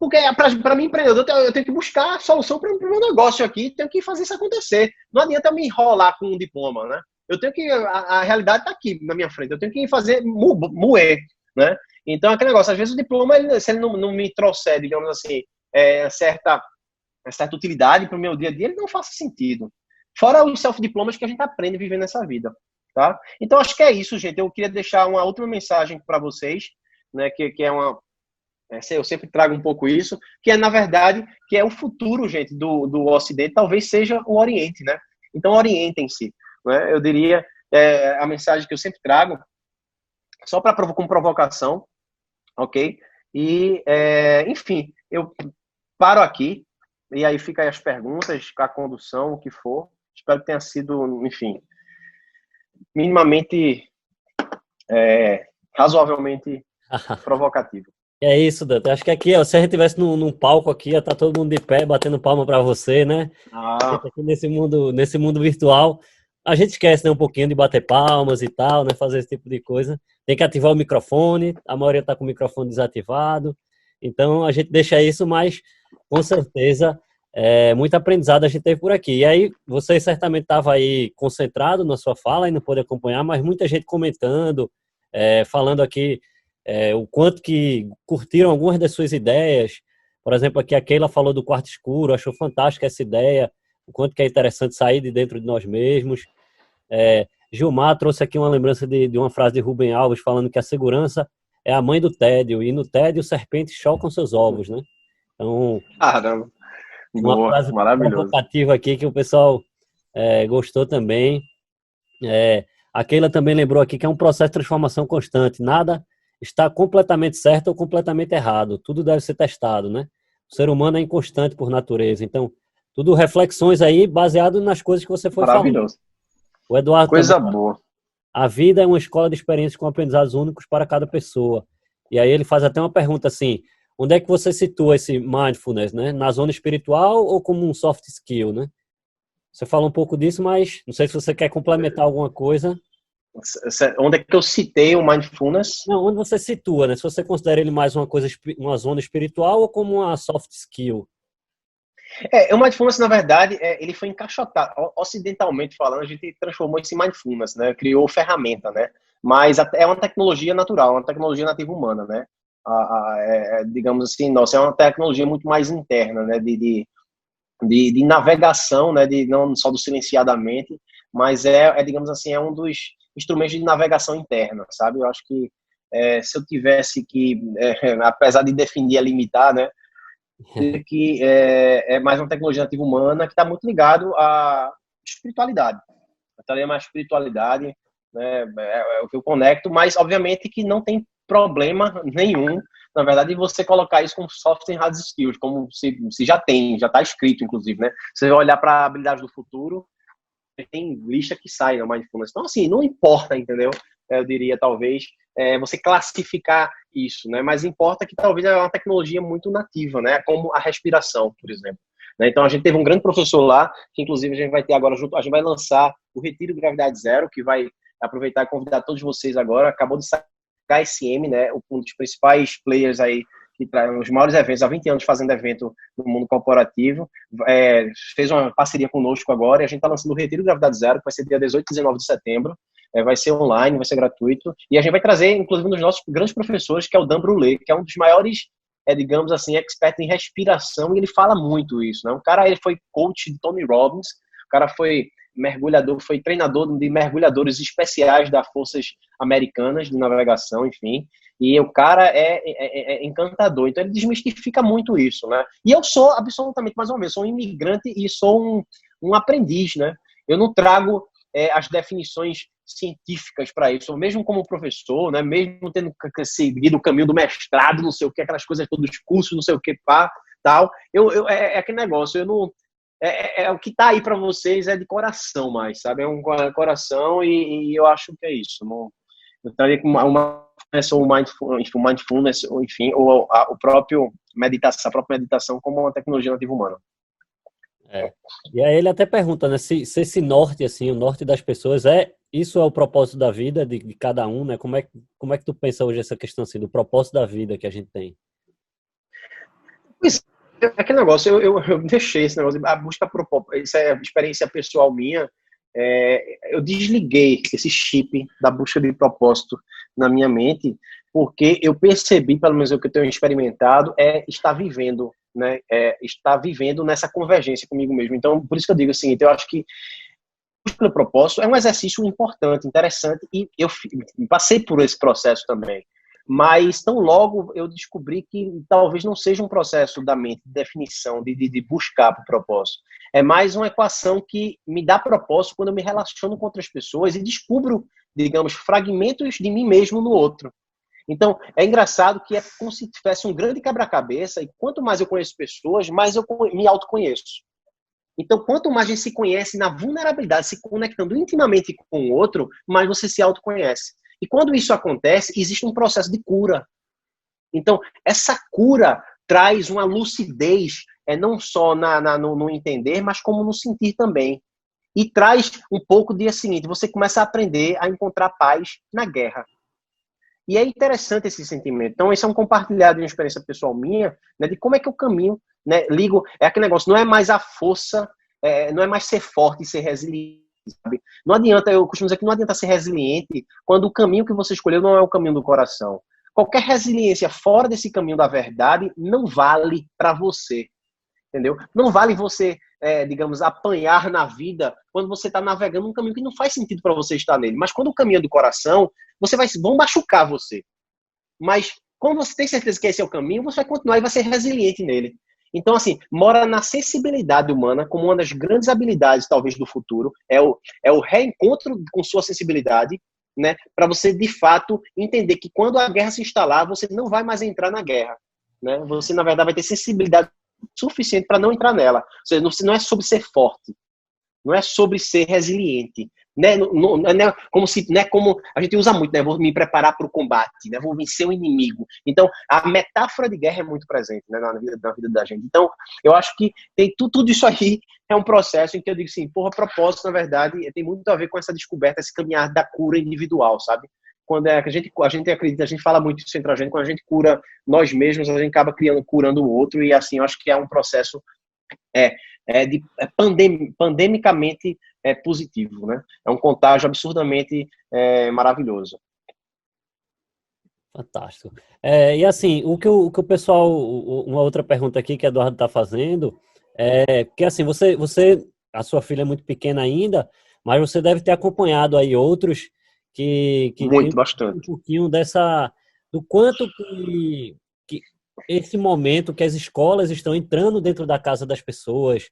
Porque para mim, empreendedor, eu tenho que buscar a solução para o meu negócio aqui, tenho que fazer isso acontecer. Não adianta eu me enrolar com um diploma, né? Eu tenho que, a realidade está aqui na minha frente, eu tenho que fazer, moer, né? Então, aquele negócio, às vezes o diploma, se ele não me trouxer, digamos assim, certa utilidade para o meu dia a dia, ele não faz sentido. Fora os self-diplomas que a gente aprende a viver nessa vida, tá? Então, acho que é isso, gente. Eu queria deixar uma última mensagem para vocês, né, que é uma... eu sempre trago um pouco isso, que é, na verdade, que é o futuro, gente, do Ocidente, talvez seja o Oriente, né? Então, orientem-se, né? Eu diria, a mensagem que eu sempre trago, só com provocação, ok? E, enfim, eu paro aqui, e aí fica aí as perguntas, a condução, o que for. Espero que tenha sido, enfim, minimamente, razoavelmente provocativo. É isso, Dante. Acho que aqui, se a gente estivesse num palco aqui, ia estar todo mundo de pé, batendo palma para você, né? Aqui nesse mundo virtual, a gente esquece, né, um pouquinho de bater palmas e tal, né? Fazer esse tipo de coisa. Tem que ativar o microfone, a maioria está com o microfone desativado. Então, a gente deixa isso, mas com certeza, muito aprendizado a gente teve por aqui. E aí, você certamente estava aí concentrado na sua fala e não pôde acompanhar, mas muita gente comentando, falando aqui o quanto que curtiram algumas das suas ideias. Por exemplo, aqui a Keila falou do quarto escuro, achou fantástica essa ideia, o quanto que é interessante sair de dentro de nós mesmos. Gilmar trouxe aqui uma lembrança de uma frase de Rubem Alves falando que a segurança é a mãe do tédio, e no tédio serpentes chocam seus ovos, né? Então, caramba, uma boa, frase maravilhoso. provocativa aqui que o pessoal gostou também. A Keila também lembrou aqui que é um processo de transformação constante, nada está completamente certo ou completamente errado, tudo deve ser testado, né? O ser humano é inconstante por natureza, então, tudo reflexões aí baseado nas coisas que você foi falando. Maravilhoso. O Eduardo Coisa também, boa. a vida é uma escola de experiências com aprendizados únicos para cada pessoa. E aí ele faz até uma pergunta assim, onde é que você situa esse mindfulness, né? Na zona espiritual ou como um soft skill, né? Você fala um pouco disso, mas não sei se você quer complementar alguma coisa. Onde é que eu citei o mindfulness? Não, onde você situa, né? Se você considera ele mais uma zona espiritual ou como uma soft skill? O mindfulness, na verdade, ele foi encaixotado. Ocidentalmente falando, a gente transformou esse mindfulness, né? Criou ferramenta, né? Mas é uma tecnologia natural, uma tecnologia nativa humana, né? Digamos assim, nossa, é uma tecnologia muito mais interna, né? De navegação, né? Não só do silenciadamente, mas digamos assim, é um dos instrumentos de navegação interna, sabe? Eu acho que se eu tivesse que, apesar de definir a limitar, né? Que é mais uma tecnologia nativa humana que está muito ligado à espiritualidade. Então, é mais espiritualidade, né? É o que eu conecto, mas obviamente que não tem problema nenhum, na verdade, você colocar isso como soft and hard skills, como se já está escrito, inclusive, né? Você vai olhar para habilidades do futuro, tem lista que sai na Mindfulness. Então, assim, não importa, entendeu? Eu diria, talvez, você classificar isso, né? Mas importa que talvez é uma tecnologia muito nativa, né? Como a respiração, por exemplo. Né? Então a gente teve um grande professor lá, que inclusive a gente vai ter agora junto, a gente vai lançar o Retiro de Gravidade Zero, que vai aproveitar e convidar todos vocês agora. Acabou de sair KSM, né? Um dos principais players aí que traz os maiores eventos, há 20 anos fazendo evento no mundo corporativo, fez uma parceria conosco agora, e a gente está lançando o Retiro de Gravidade Zero, que vai ser dia 18 e 19 de setembro, vai ser online, vai ser gratuito, e a gente vai trazer, inclusive, um dos nossos grandes professores, que é o Dan Brulé, que é um dos maiores, digamos assim, expert em respiração, e ele fala muito isso, né? O cara, ele foi coach de Tony Robbins, o cara foi mergulhador, foi treinador de mergulhadores especiais das Forças Americanas de Navegação, enfim, e o cara é encantador, então ele desmistifica muito isso, né? E eu sou absolutamente, mais uma vez, sou um imigrante e sou um aprendiz, né? Eu não trago as definições científicas para isso, mesmo como professor, né? Mesmo tendo seguido o caminho do mestrado, não sei o que, aquelas coisas todos os cursos, não sei o que, pá, tal. É aquele negócio, eu não... o que está aí para vocês é de coração mais, sabe? É um coração e eu acho que é isso. Não, eu estaria com o mindfulness, ou enfim, ou a própria meditação como uma tecnologia nativa humana. E aí ele até pergunta, né, se esse norte, assim, o norte das pessoas isso é o propósito da vida de cada um, né? Como é que tu pensa hoje essa questão, assim, do propósito da vida que a gente tem? Pois é aquele negócio, eu deixei esse negócio, a busca por propósito, isso é experiência pessoal minha, eu desliguei esse chip da busca de propósito na minha mente, porque eu percebi, pelo menos o que eu tenho experimentado, estar vivendo, né? Estar vivendo nessa convergência comigo mesmo. Então, por isso que eu digo o seguinte, eu acho que busca do propósito é um exercício importante, interessante, e eu passei por esse processo também. Mas tão logo eu descobri que talvez não seja um processo da mente, de definição, de buscar por propósito. É mais uma equação que me dá propósito quando eu me relaciono com outras pessoas e descubro, digamos, fragmentos de mim mesmo no outro. Então, é engraçado que é como se tivesse um grande quebra-cabeça e quanto mais eu conheço pessoas, mais eu me autoconheço. Então, quanto mais a gente se conhece na vulnerabilidade, se conectando intimamente com o outro, mais você se autoconhece. E quando isso acontece, existe um processo de cura. Então, essa cura traz uma lucidez, não só no entender, mas como no sentir também. E traz um pouco de seguinte, você começa a aprender a encontrar paz na guerra. E é interessante esse sentimento. Então, esse é um compartilhado de uma experiência pessoal minha, né, de como é que eu caminho, né, ligo, aquele negócio, não é mais a força, não é mais ser forte e ser resiliente, sabe? Não adianta, eu costumo dizer que não adianta ser resiliente quando o caminho que você escolheu não é o caminho do coração. Qualquer resiliência fora desse caminho da verdade não vale para você, entendeu? Não vale você, digamos, apanhar na vida quando você está navegando um caminho que não faz sentido para você estar nele. Mas quando o caminho é do coração, vão machucar você. Mas quando você tem certeza que esse é o caminho, você vai continuar e vai ser resiliente nele. Então, assim, mora na sensibilidade humana como uma das grandes habilidades, talvez, do futuro. É o reencontro com sua sensibilidade, né? Para você, de fato, entender que quando a guerra se instalar, você não vai mais entrar na guerra. Né? Você, na verdade, vai ter sensibilidade suficiente para não entrar nela. Ou seja, não é sobre ser forte, não é sobre ser resiliente, né? Não é como a gente usa muito, né? Vou me preparar para o combate, né? Vou vencer o inimigo. Então, a metáfora de guerra é muito presente, né? na vida da gente. Então, eu acho que tem tudo isso aí é um processo em que eu digo assim, propósito, na verdade, tem muito a ver com essa descoberta, esse caminhar da cura individual, sabe? Quando a gente acredita, a gente fala muito isso entre a gente, quando a gente cura nós mesmos, a gente acaba curando o outro, e assim, eu acho que é um processo pandemicamente positivo, né? É um contágio absurdamente maravilhoso. Fantástico. E assim, o que o pessoal, uma outra pergunta aqui que a Eduardo está fazendo, porque assim, a sua filha é muito pequena ainda, mas você deve ter acompanhado aí outros que Muito, tem um bastante. pouquinho do quanto que esse momento que as escolas estão entrando dentro da casa das pessoas,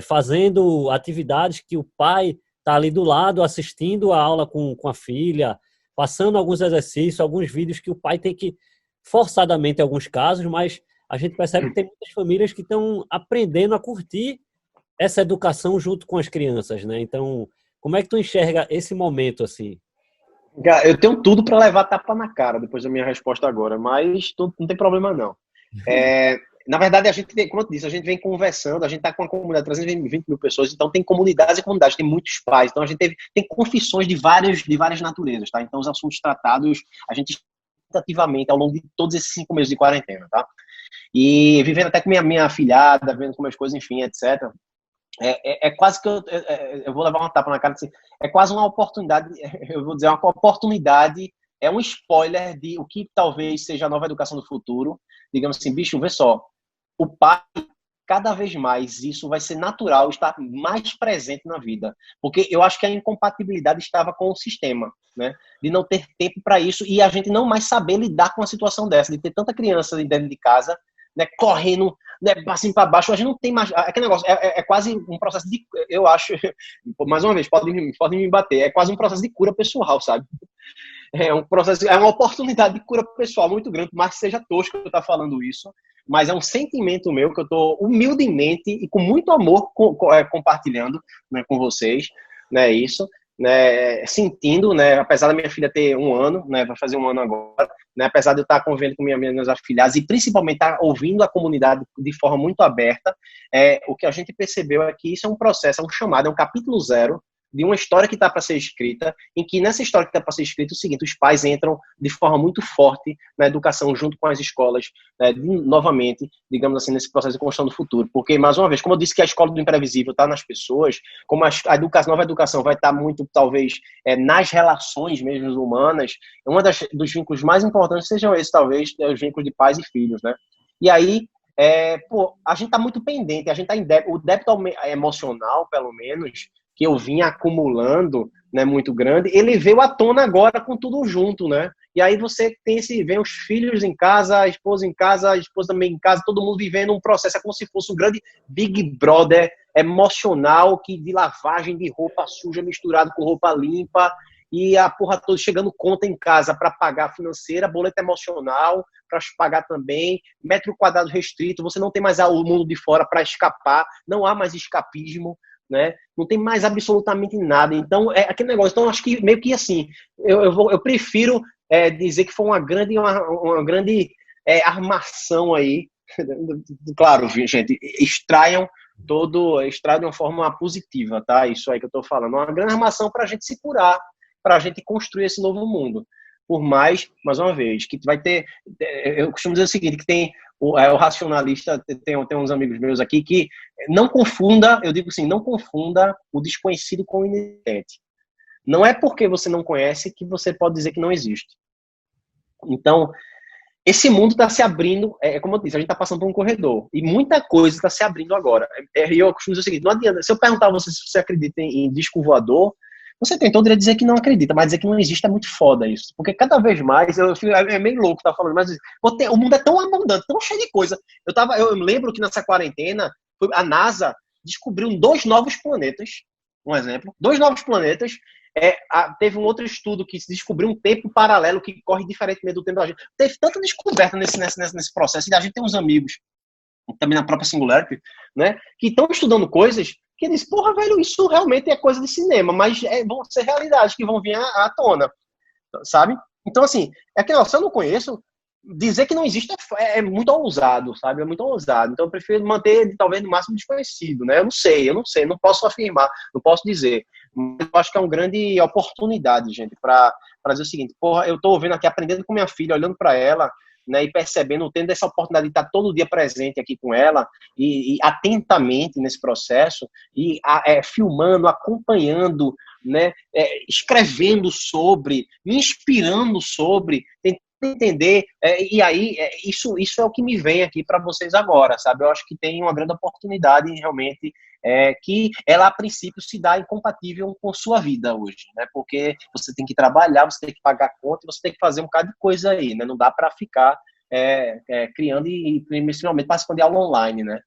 fazendo atividades que o pai está ali do lado assistindo a aula com a filha, passando alguns exercícios, alguns vídeos que o pai tem que, forçadamente em alguns casos, mas a gente percebe que tem muitas famílias que estão aprendendo a curtir essa educação junto com as crianças, né? Então, como é que tu enxerga esse momento, assim? Cara, eu tenho tudo para levar tapa na cara depois da minha resposta agora, mas não tem problema não. É, na verdade, a gente tem, como eu disse, a gente vem conversando, a gente está com uma comunidade de 320 mil pessoas, então tem comunidades e comunidades, tem muitos pais, então a gente tem confissões de várias naturezas, tá? Então os assuntos tratados, a gente ativamente ao longo de todos esses 5 meses de quarentena, tá? E vivendo até com minha filhada, vendo como as coisas, enfim, etc. É quase que eu vou levar uma tapa na cara assim, é quase uma oportunidade, eu vou dizer, uma oportunidade, é um spoiler de o que talvez seja a nova educação do futuro. Digamos assim, bicho, vê só, o pai, cada vez mais, isso vai ser natural, estar mais presente na vida. Porque eu acho que a incompatibilidade estava com o sistema, né? De não ter tempo para isso e a gente não mais saber lidar com uma situação dessa, de ter tanta criança dentro de casa, né, correndo, né, assim para baixo. A gente não tem mais. Aquele negócio é quase um processo de. Eu acho, mais uma vez, podem me bater, é quase um processo de cura pessoal, sabe? É um processo, é uma oportunidade de cura pessoal muito grande, mas que seja tosco eu estar falando isso, mas é um sentimento meu que eu estou humildemente e com muito amor compartilhando, né, com vocês, né, isso, né, sentindo, né, apesar da minha filha ter 1 ano, né, vai fazer 1 ano agora, né, apesar de eu estar convivendo com minhas afilhadas e principalmente estar ouvindo a comunidade de forma muito aberta, o que a gente percebeu é que isso é um processo, é um chamado, é um capítulo zero de uma história que está para ser escrita, em que nessa história que está para ser escrita, é o seguinte, os pais entram de forma muito forte na educação junto com as escolas, né, novamente, digamos assim, nesse processo de construção do futuro. Porque, mais uma vez, como eu disse que a escola do imprevisível está nas pessoas, como a nova educação vai estar muito, talvez, nas relações mesmo humanas, dos vínculos mais importantes sejam esses, talvez, os vínculos de pais e filhos, né? E aí, a gente está muito pendente, a gente está em débito, o débito emocional, pelo menos, que eu vinha acumulando, né, muito grande, ele veio à tona agora com tudo junto, né? E aí você vem os filhos em casa, a esposa também em casa, todo mundo vivendo um processo, é como se fosse um grande Big Brother emocional, que de lavagem de roupa suja misturado com roupa limpa, e a porra toda chegando conta em casa para pagar financeira, boleto emocional para pagar também, metro quadrado restrito, você não tem mais o mundo de fora para escapar, não há mais escapismo, né? Não tem mais absolutamente nada. Então, é aquele negócio. Então, acho que meio que assim, eu prefiro dizer que foi uma grande armação aí. Claro, gente, extraiam de uma forma positiva, tá? Isso aí que eu tô falando. Uma grande armação para a gente se curar, para a gente construir esse novo mundo. Por mais uma vez, que vai ter. Eu costumo dizer o seguinte: que tem o racionalista, tem uns amigos meus aqui que não confunda, eu digo assim, não confunda o desconhecido com o inexistente. Não é porque você não conhece que você pode dizer que não existe. Então, esse mundo está se abrindo, como eu disse, a gente está passando por um corredor, e muita coisa está se abrindo agora. E eu costumo dizer o seguinte: não adianta, se eu perguntar a você se você acredita em disco voador, você tem todo o direito de dizer que não acredita, mas dizer que não existe é muito foda isso. Porque cada vez mais, é meio louco estar falando, mas o mundo é tão abundante, tão cheio de coisa. Eu lembro que nessa quarentena, a NASA descobriu 2 novos planetas, um exemplo, 2 novos planetas. Teve um outro estudo que se descobriu um tempo paralelo que corre diferentemente do tempo da gente. Teve tanta descoberta nesse processo, e a gente tem uns amigos, também na própria Singularity, né, que estão estudando coisas que diz, porra, velho, isso realmente é coisa de cinema, mas vão ser realidades que vão vir à tona, sabe? Então, assim, se eu não conheço, dizer que não existe é muito ousado, sabe? É muito ousado. Então, eu prefiro manter, talvez, no máximo desconhecido, né? Eu não sei, não posso afirmar, não posso dizer. Mas eu acho que é uma grande oportunidade, gente, para dizer o seguinte, porra, eu tô vendo aqui, aprendendo com minha filha, olhando para ela, né, e percebendo, tendo essa oportunidade de estar todo dia presente aqui com ela e atentamente nesse processo e filmando, acompanhando, né, escrevendo sobre, me inspirando sobre, tentando entender, e aí isso é o que me vem aqui para vocês agora, sabe? Eu acho que tem uma grande oportunidade realmente que ela a princípio se dá incompatível com sua vida hoje, né? Porque você tem que trabalhar, você tem que pagar conta, você tem que fazer um bocado de coisa aí, né? Não dá para ficar criando e principalmente participando de aula online, né?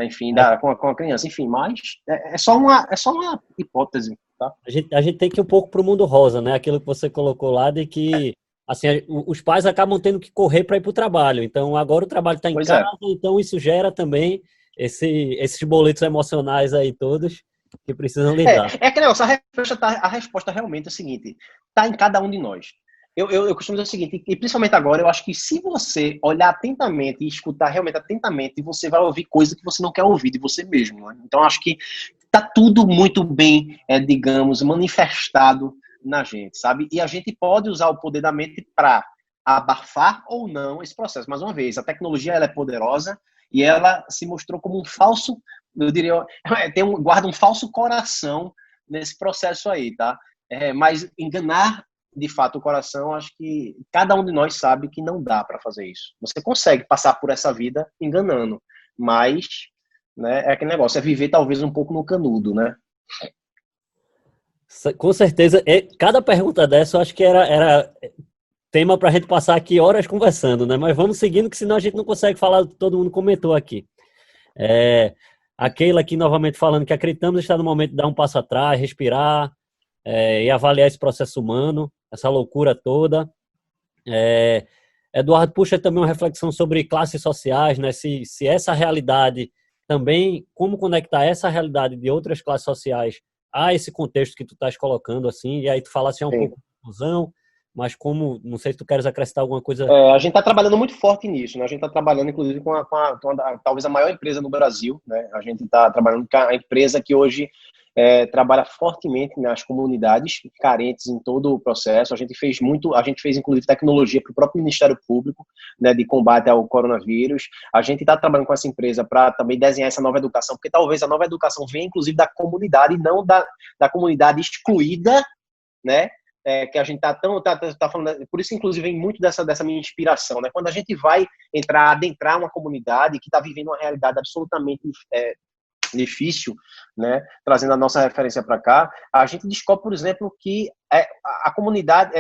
Enfim, com a criança, enfim, mas é só uma hipótese, tá? A gente tem que ir um pouco para o mundo rosa, né? Aquilo que você colocou lá de que assim, os pais acabam tendo que correr para ir para o trabalho. Então, agora o trabalho está em casa, então isso gera também esses boletos emocionais aí todos. que precisam lidar. É aquele negócio, a resposta realmente é a seguinte, está em cada um de nós. Eu costumo dizer o seguinte, e principalmente agora, eu acho que se você olhar atentamente e escutar realmente atentamente, você vai ouvir coisas que você não quer ouvir de você mesmo. Né? Então, acho que está tudo muito bem, digamos, manifestado na gente, sabe? E a gente pode usar o poder da mente para abafar ou não esse processo. Mais uma vez, a tecnologia ela é poderosa e ela se mostrou como um falso, eu diria, guarda um falso coração nesse processo aí, tá? Mas enganar de fato o coração, acho que cada um de nós sabe que não dá para fazer isso. Você consegue passar por essa vida enganando, mas, né, é aquele negócio, é viver talvez um pouco no canudo, né? Com certeza, cada pergunta dessa eu acho que era tema para a gente passar aqui horas conversando, né? Mas vamos seguindo, que senão a gente não consegue falar do que todo mundo comentou aqui. A Keila aqui novamente falando que acreditamos estar no momento de dar um passo atrás, respirar e avaliar esse processo humano, essa loucura toda. Eduardo puxa também uma reflexão sobre classes sociais, né? Se essa realidade também, como conectar essa realidade de outras classes sociais a esse contexto que tu estás colocando, assim, e aí tu falasse um pouco de inclusão, mas como, não sei se tu queres acrescentar alguma coisa. A gente está trabalhando muito forte nisso, né? A gente está trabalhando, inclusive, com talvez a maior empresa no Brasil, né? A gente está trabalhando com a empresa que hoje trabalha fortemente nas comunidades carentes em todo o processo. A gente fez inclusive tecnologia para o próprio Ministério Público, né, de combate ao coronavírus. A gente está trabalhando com essa empresa para também desenhar essa nova educação, porque talvez a nova educação venha inclusive da comunidade e não da comunidade excluída, né? Que a gente tá falando, por isso inclusive vem muito dessa minha inspiração, né? Quando a gente vai adentrar uma comunidade que está vivendo uma realidade absolutamente difícil, né? Trazendo a nossa referência para cá, a gente descobre, por exemplo, que a comunidade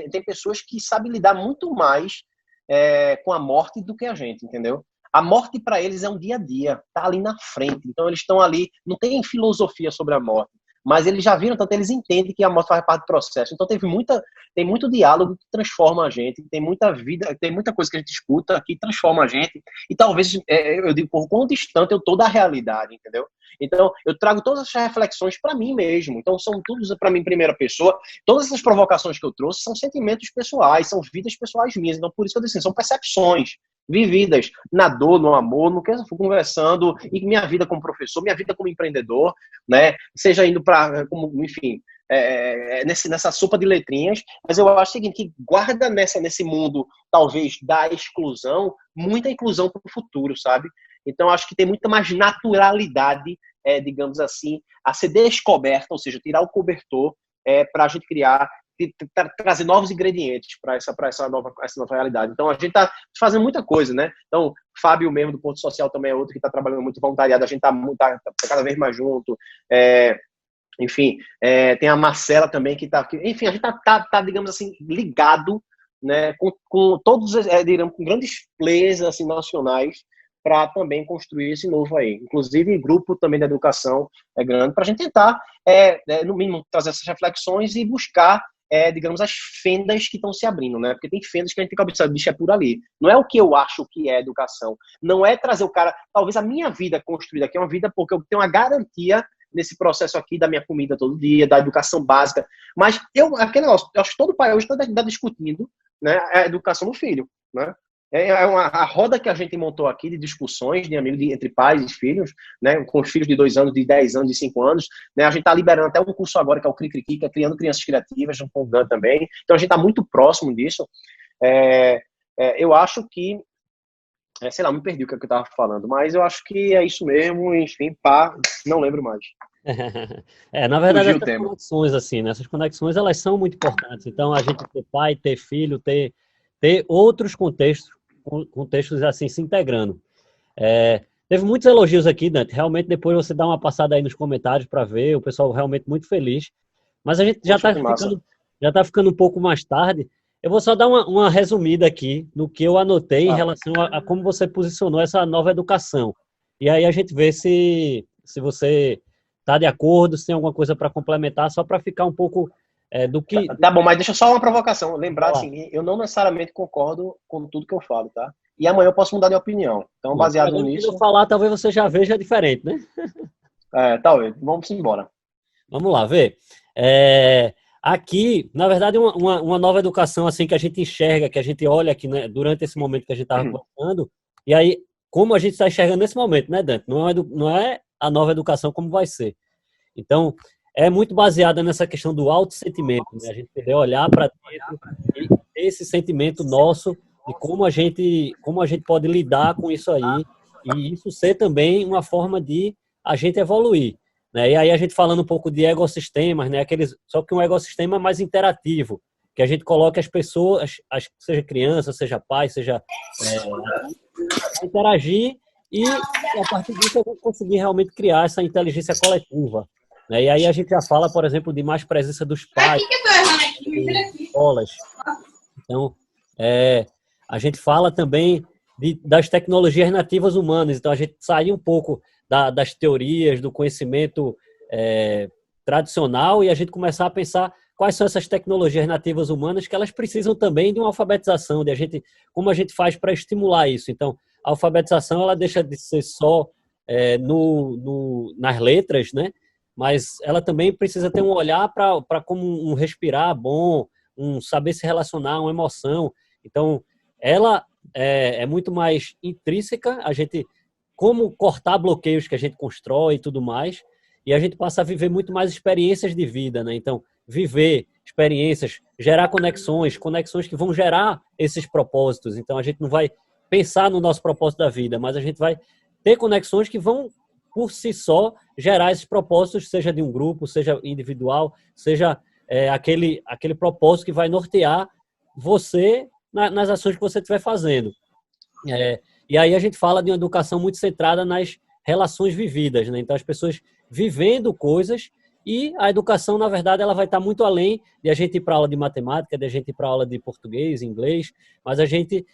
tem pessoas que sabem lidar muito mais com a morte do que a gente, entendeu? A morte para eles é um dia a dia, tá ali na frente. Então eles estão ali, não tem filosofia sobre a morte, mas eles já viram, tanto eles entendem que a morte faz parte do processo. Então tem muito diálogo que transforma a gente, tem muita vida, tem muita coisa que a gente escuta que transforma a gente, e talvez, eu digo, por quão distante eu tô da realidade, entendeu? Então, eu trago todas essas reflexões para mim mesmo. Então, são tudo para mim em primeira pessoa. Todas essas provocações que eu trouxe são sentimentos pessoais, são vidas pessoais minhas. Então, por isso que eu disse assim, são percepções vividas na dor, no amor, no que eu fui conversando, e minha vida como professor, minha vida como empreendedor, né? Seja indo para, enfim, nessa sopa de letrinhas. Mas eu acho o seguinte, que guarda nesse mundo, talvez, da exclusão, muita inclusão para o futuro, sabe? Então, acho que tem muita mais naturalidade, digamos assim, a ser descoberta, ou seja, tirar o cobertor para a gente criar, trazer novos ingredientes para essa nova realidade. Então, a gente está fazendo muita coisa, né? Então, Fábio mesmo, do Ponto Social, também é outro que está trabalhando muito voluntariado, a gente está cada vez mais junto. Enfim, tem a Marcela também, que está aqui. Enfim, a gente está, digamos assim, ligado, né, com todos, digamos, com grandes players assim, nacionais, para também construir esse novo aí. Inclusive, grupo também da educação é grande, para a gente tentar, no mínimo, trazer essas reflexões e buscar, digamos, as fendas que estão se abrindo, né? Porque tem fendas que a gente tem que observar, bicho, é por ali. Não é o que eu acho que é educação. Não é trazer o cara... Talvez a minha vida construída aqui é uma vida porque eu tenho uma garantia nesse processo aqui da minha comida todo dia, da educação básica. Mas aquele negócio, eu acho que todo pai hoje está discutindo, né, a educação do filho, né? A roda que a gente montou aqui de discussões de amigos entre pais e filhos, né, com os filhos de 2 anos, de 10 anos, de 5 anos, né, a gente está liberando até um curso agora que é o Cri-Cri-Cri, que é Criando Crianças Criativas, junto com o GAN também. Então a gente está muito próximo disso. Eu acho que, sei lá, me perdi o que eu estava falando, mas eu acho que é isso mesmo, enfim, não lembro mais. Na verdade, essas conexões, assim, né? Essas conexões, elas são muito importantes. Então, a gente ter pai, ter filho, ter outros contextos assim se integrando. Teve muitos elogios aqui, Dante. Realmente, depois você dá uma passada aí nos comentários para ver, o pessoal realmente muito feliz. Mas a gente já está ficando um pouco mais tarde. Eu vou só dar uma resumida aqui no que eu anotei em relação a como você posicionou essa nova educação. E aí a gente vê se você está de acordo, se tem alguma coisa para complementar, só para ficar um pouco do que... Tá bom, mas deixa só uma provocação. Lembrar, assim, eu não necessariamente concordo com tudo que eu falo, tá? E amanhã eu posso mudar de opinião. Então, baseado nisso... Quando eu falar, talvez você já veja diferente, né? Talvez. Vamos embora. Vamos lá, ver. Aqui, na verdade, uma nova educação assim que a gente enxerga, que a gente olha aqui, né, durante esse momento que a gente estava conversando, e aí, como a gente está enxergando nesse momento, né, Dante? Não é a nova educação como vai ser. Então, é muito baseada nessa questão do autossentimento, né? A gente poder olhar para dentro e ter esse sentimento nosso de como a gente pode lidar com isso aí, e isso ser também uma forma de a gente evoluir. Né? E aí a gente falando um pouco de ecossistemas, né? Só que um ecossistema mais interativo, que a gente coloque as pessoas, seja criança, seja pai, seja interagir e a partir disso a gente conseguir realmente criar essa inteligência coletiva. Né? E aí a gente já fala, por exemplo, de mais presença dos pais em escolas. Então, a gente fala também das tecnologias nativas humanas. Então, a gente sair um pouco das teorias, do conhecimento tradicional e a gente começar a pensar quais são essas tecnologias nativas humanas que elas precisam também de uma alfabetização, como a gente faz para estimular isso. Então, a alfabetização ela deixa de ser só nas letras, né? Mas ela também precisa ter um olhar para como um respirar bom, um saber se relacionar, uma emoção. Então, ela é muito mais intrínseca, como cortar bloqueios que a gente constrói e tudo mais, e a gente passa a viver muito mais experiências de vida, né? Então, viver experiências, gerar conexões que vão gerar esses propósitos. Então, a gente não vai pensar no nosso propósito da vida, mas a gente vai ter conexões que vão, por si só, gerar esses propósitos, seja de um grupo, seja individual, seja aquele propósito que vai nortear você nas ações que você estiver fazendo. E aí a gente fala de uma educação muito centrada nas relações vividas, né? Então as pessoas vivendo coisas e a educação, na verdade, ela vai estar muito além de a gente ir para aula de matemática, de a gente ir para aula de português, inglês, mas a gente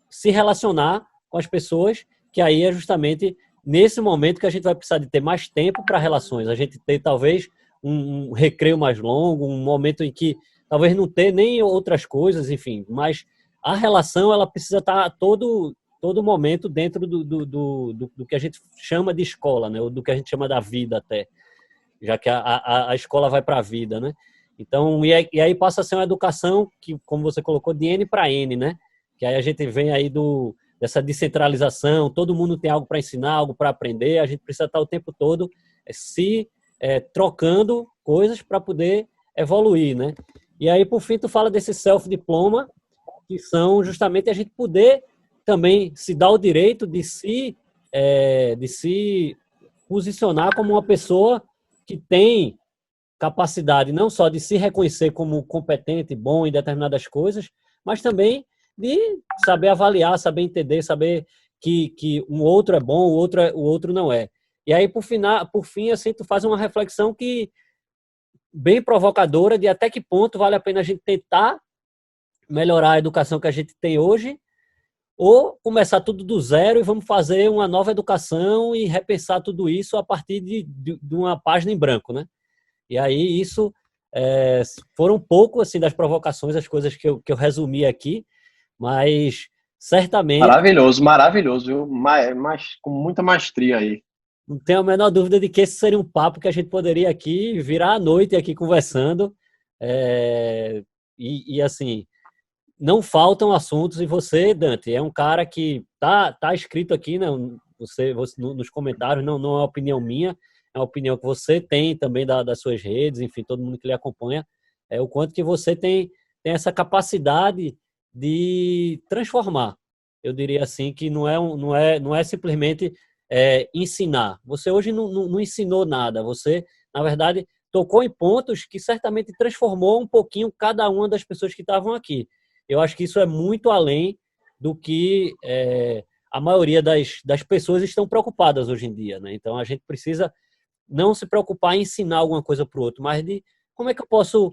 se relacionar com as pessoas, que aí é justamente nesse momento que a gente vai precisar de ter mais tempo para relações, a gente ter talvez um recreio mais longo, um momento em que talvez não ter nem outras coisas, enfim, mas a relação ela precisa estar todo momento dentro do que a gente chama de escola, né? Ou do que a gente chama da vida até, já que a escola vai para a vida, né? Então, e aí passa a ser uma educação que, como você colocou, de N para N, né? Que aí a gente vem aí dessa descentralização, todo mundo tem algo para ensinar, algo para aprender, a gente precisa estar o tempo todo se trocando coisas para poder evoluir, né? E aí, por fim, tu fala desse self-diploma, que são justamente a gente poder também se dar o direito de se posicionar como uma pessoa que tem capacidade não só de se reconhecer como competente, bom em determinadas coisas, mas também de saber avaliar, saber entender, saber que um outro é bom, o outro não é. E aí, por fim, assim, tu faz uma reflexão que bem provocadora de até que ponto vale a pena a gente tentar melhorar a educação que a gente tem hoje ou começar tudo do zero e vamos fazer uma nova educação e repensar tudo isso a partir de uma página em branco, né? E aí isso foram um pouco assim das provocações, as coisas que eu resumi aqui, mas certamente Maravilhoso, maravilhoso, viu? Mas com muita maestria aí. não tenho a menor dúvida de que esse seria um papo que a gente poderia aqui virar à noite aqui conversando. E assim, não faltam assuntos, e você, Dante, é um cara que tá escrito aqui, né? Você nos comentários, não é uma opinião minha, é uma opinião que você tem também das suas redes, enfim, todo mundo que lhe acompanha, o quanto que você tem essa capacidade de transformar. Eu diria assim que não é simplesmente ensinar. Você hoje não ensinou nada, você, na verdade, tocou em pontos que certamente transformou um pouquinho cada uma das pessoas que estavam aqui. Eu acho que isso é muito além do que a maioria das pessoas estão preocupadas hoje em dia, né? Então a gente precisa não se preocupar em ensinar alguma coisa para o outro, mas de como é que eu posso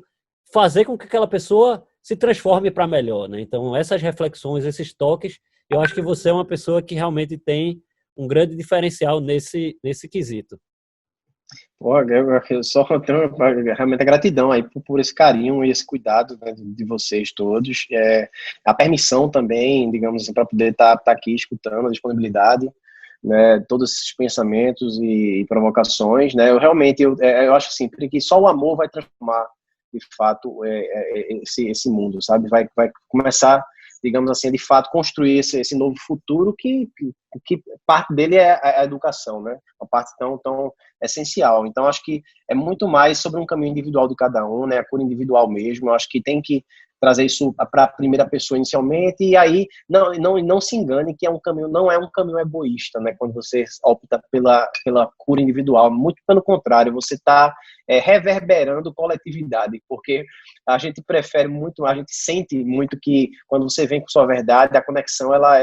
fazer com que aquela pessoa se transforme para melhor, né? Então essas reflexões, esses toques, eu acho que você é uma pessoa que realmente tem um grande diferencial nesse quesito. Pô, eu só tenho realmente a gratidão aí por esse carinho e esse cuidado, né, de vocês todos. A permissão também, digamos assim, para poder estar aqui escutando, a disponibilidade. né, todos esses pensamentos e provocações, né, eu acho assim, que só o amor vai transformar, de fato, esse mundo, sabe? Vai começar, digamos assim, de fato, construir esse novo futuro que parte dele é a educação, né? Uma parte tão essencial. Então, acho que é muito mais sobre um caminho individual de cada um, né? A cura individual mesmo. Eu acho que tem que trazer isso para a primeira pessoa inicialmente, e aí não se engane que não é um caminho egoísta, né? Quando você opta pela cura individual, muito pelo contrário, você está reverberando coletividade, porque a gente prefere muito, a gente sente muito que quando você vem com sua verdade, a conexão ela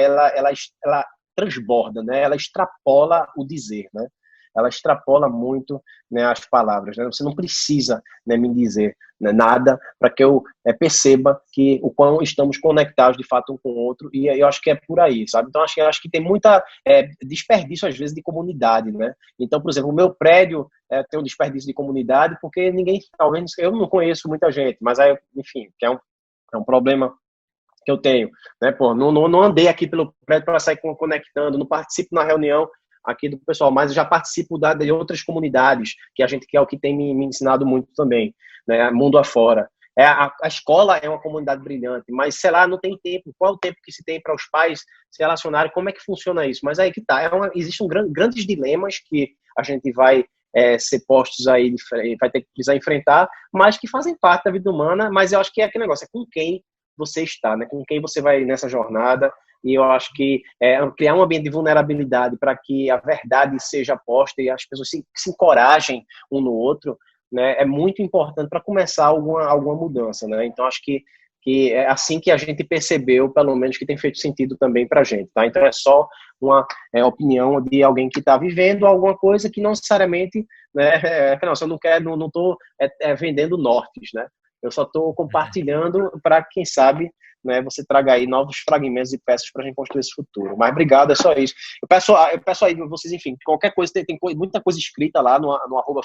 transborda, né? Ela extrapola o dizer, né? Ela extrapola muito, né, as palavras, né? Você não precisa, né, me dizer, né, nada para que eu perceba que o quão estamos conectados de fato um com o outro, e eu acho que é por aí, sabe? Então acho que tem muita desperdício às vezes de comunidade, né? Então, por exemplo, o meu prédio tem um desperdício de comunidade porque ninguém, talvez, eu não conheço muita gente, mas aí, enfim, que é um problema que eu tenho, né? Pô, não andei aqui pelo prédio para sair conectando, não participo na reunião aqui do pessoal, mas eu já participo de outras comunidades, que é o que tem me ensinado muito também, né? Mundo afora. A escola é uma comunidade brilhante, mas, sei lá, não tem tempo. Qual é o tempo que se tem para os pais se relacionarem? Como é que funciona isso? Mas aí que tá. Existem grandes dilemas que a gente vai ser postos aí, vai ter que precisar enfrentar, mas que fazem parte da vida humana. Mas eu acho que é aquele negócio, é com quem você está, né? Com quem você vai nessa jornada. E eu acho que criar um ambiente de vulnerabilidade para que a verdade seja posta e as pessoas se encorajem um no outro, né, é muito importante para começar alguma mudança, né? Então acho que é assim que a gente percebeu, pelo menos, que tem feito sentido também para a gente, tá? Então é só uma opinião de alguém que está vivendo alguma coisa que não necessariamente, né? Não, eu não estou vendendo nortes, né? Eu só estou compartilhando para, quem sabe, né, você traga aí novos fragmentos e peças para a gente construir esse futuro. Mas obrigado, é só isso. Eu peço aí vocês, enfim, qualquer coisa, tem muita coisa escrita lá no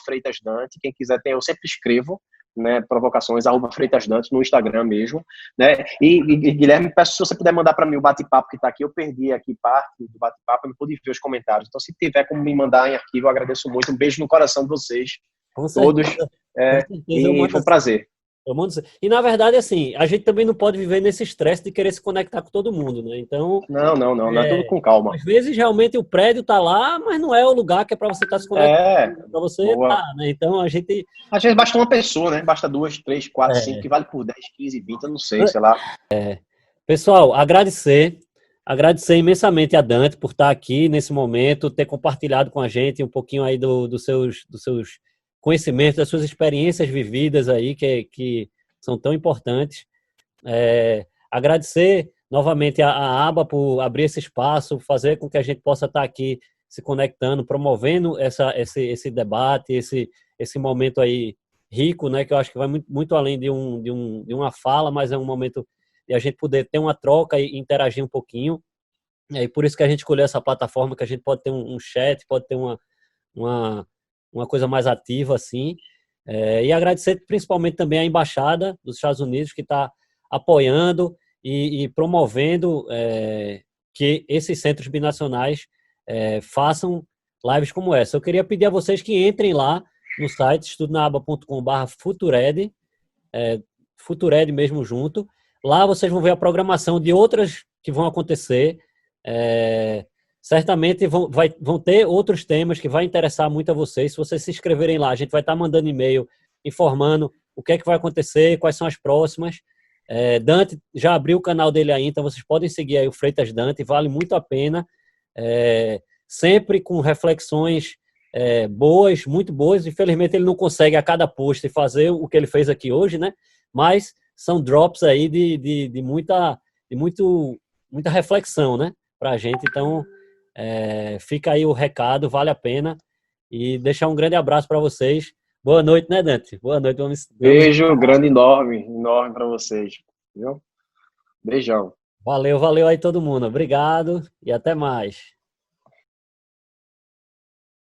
@FreitasDante. Quem quiser, eu sempre escrevo, né, provocações, @FreitasDante no Instagram mesmo, né? E Guilherme, peço se você puder mandar para mim o bate-papo que está aqui. Eu perdi aqui parte do bate-papo, eu não pude ver os comentários. Então, se tiver como me mandar em arquivo, eu agradeço muito. Um beijo no coração de vocês, Com todos, certeza, e foi um prazer. E na verdade, assim, a gente também não pode viver nesse estresse de querer se conectar com todo mundo, né? Então, não é tudo com calma. às vezes realmente o prédio tá lá, mas não é o lugar que é para você estar se conectando, para você estar, né? Então a gente. Às vezes basta uma pessoa, né? Basta 2, 3, 4, 5, que vale por 10, 15, 20, eu não sei, sei lá. Pessoal, agradecer imensamente a Dante por estar aqui nesse momento, ter compartilhado com a gente um pouquinho aí dos seus conhecimentos, das suas experiências vividas aí, que são tão importantes. Agradecer novamente a ABA por abrir esse espaço, fazer com que a gente possa estar aqui se conectando, promovendo esse debate, esse momento aí rico, né, que eu acho que vai muito além de uma fala, mas é um momento de a gente poder ter uma troca e interagir um pouquinho. E aí, por isso que a gente escolheu essa plataforma, que a gente pode ter um chat, pode ter uma coisa mais ativa, assim. E agradecer principalmente também à Embaixada dos Estados Unidos, que está apoiando e promovendo que esses centros binacionais façam lives como essa. Eu queria pedir a vocês que entrem lá no site estudonaaba.com/Futured, Futured mesmo junto. Lá vocês vão ver a programação de outras que vão acontecer. Certamente vão ter outros temas que vai interessar muito a vocês. Se vocês se inscreverem lá, a gente vai estar mandando e-mail informando o que é que vai acontecer, quais são as próximas. Dante já abriu o canal dele aí, então vocês podem seguir aí o Freitas Dante, vale muito a pena. Sempre com reflexões boas, muito boas. Infelizmente ele não consegue a cada post fazer o que ele fez aqui hoje, né? Mas são drops aí de muita reflexão, né? Pra gente. Então, fica aí o recado, vale a pena. E deixar um grande abraço para vocês. Boa noite, né, Dante? Boa noite. Beijo grande, enorme para vocês. Viu? Beijão. Valeu aí todo mundo. Obrigado e até mais.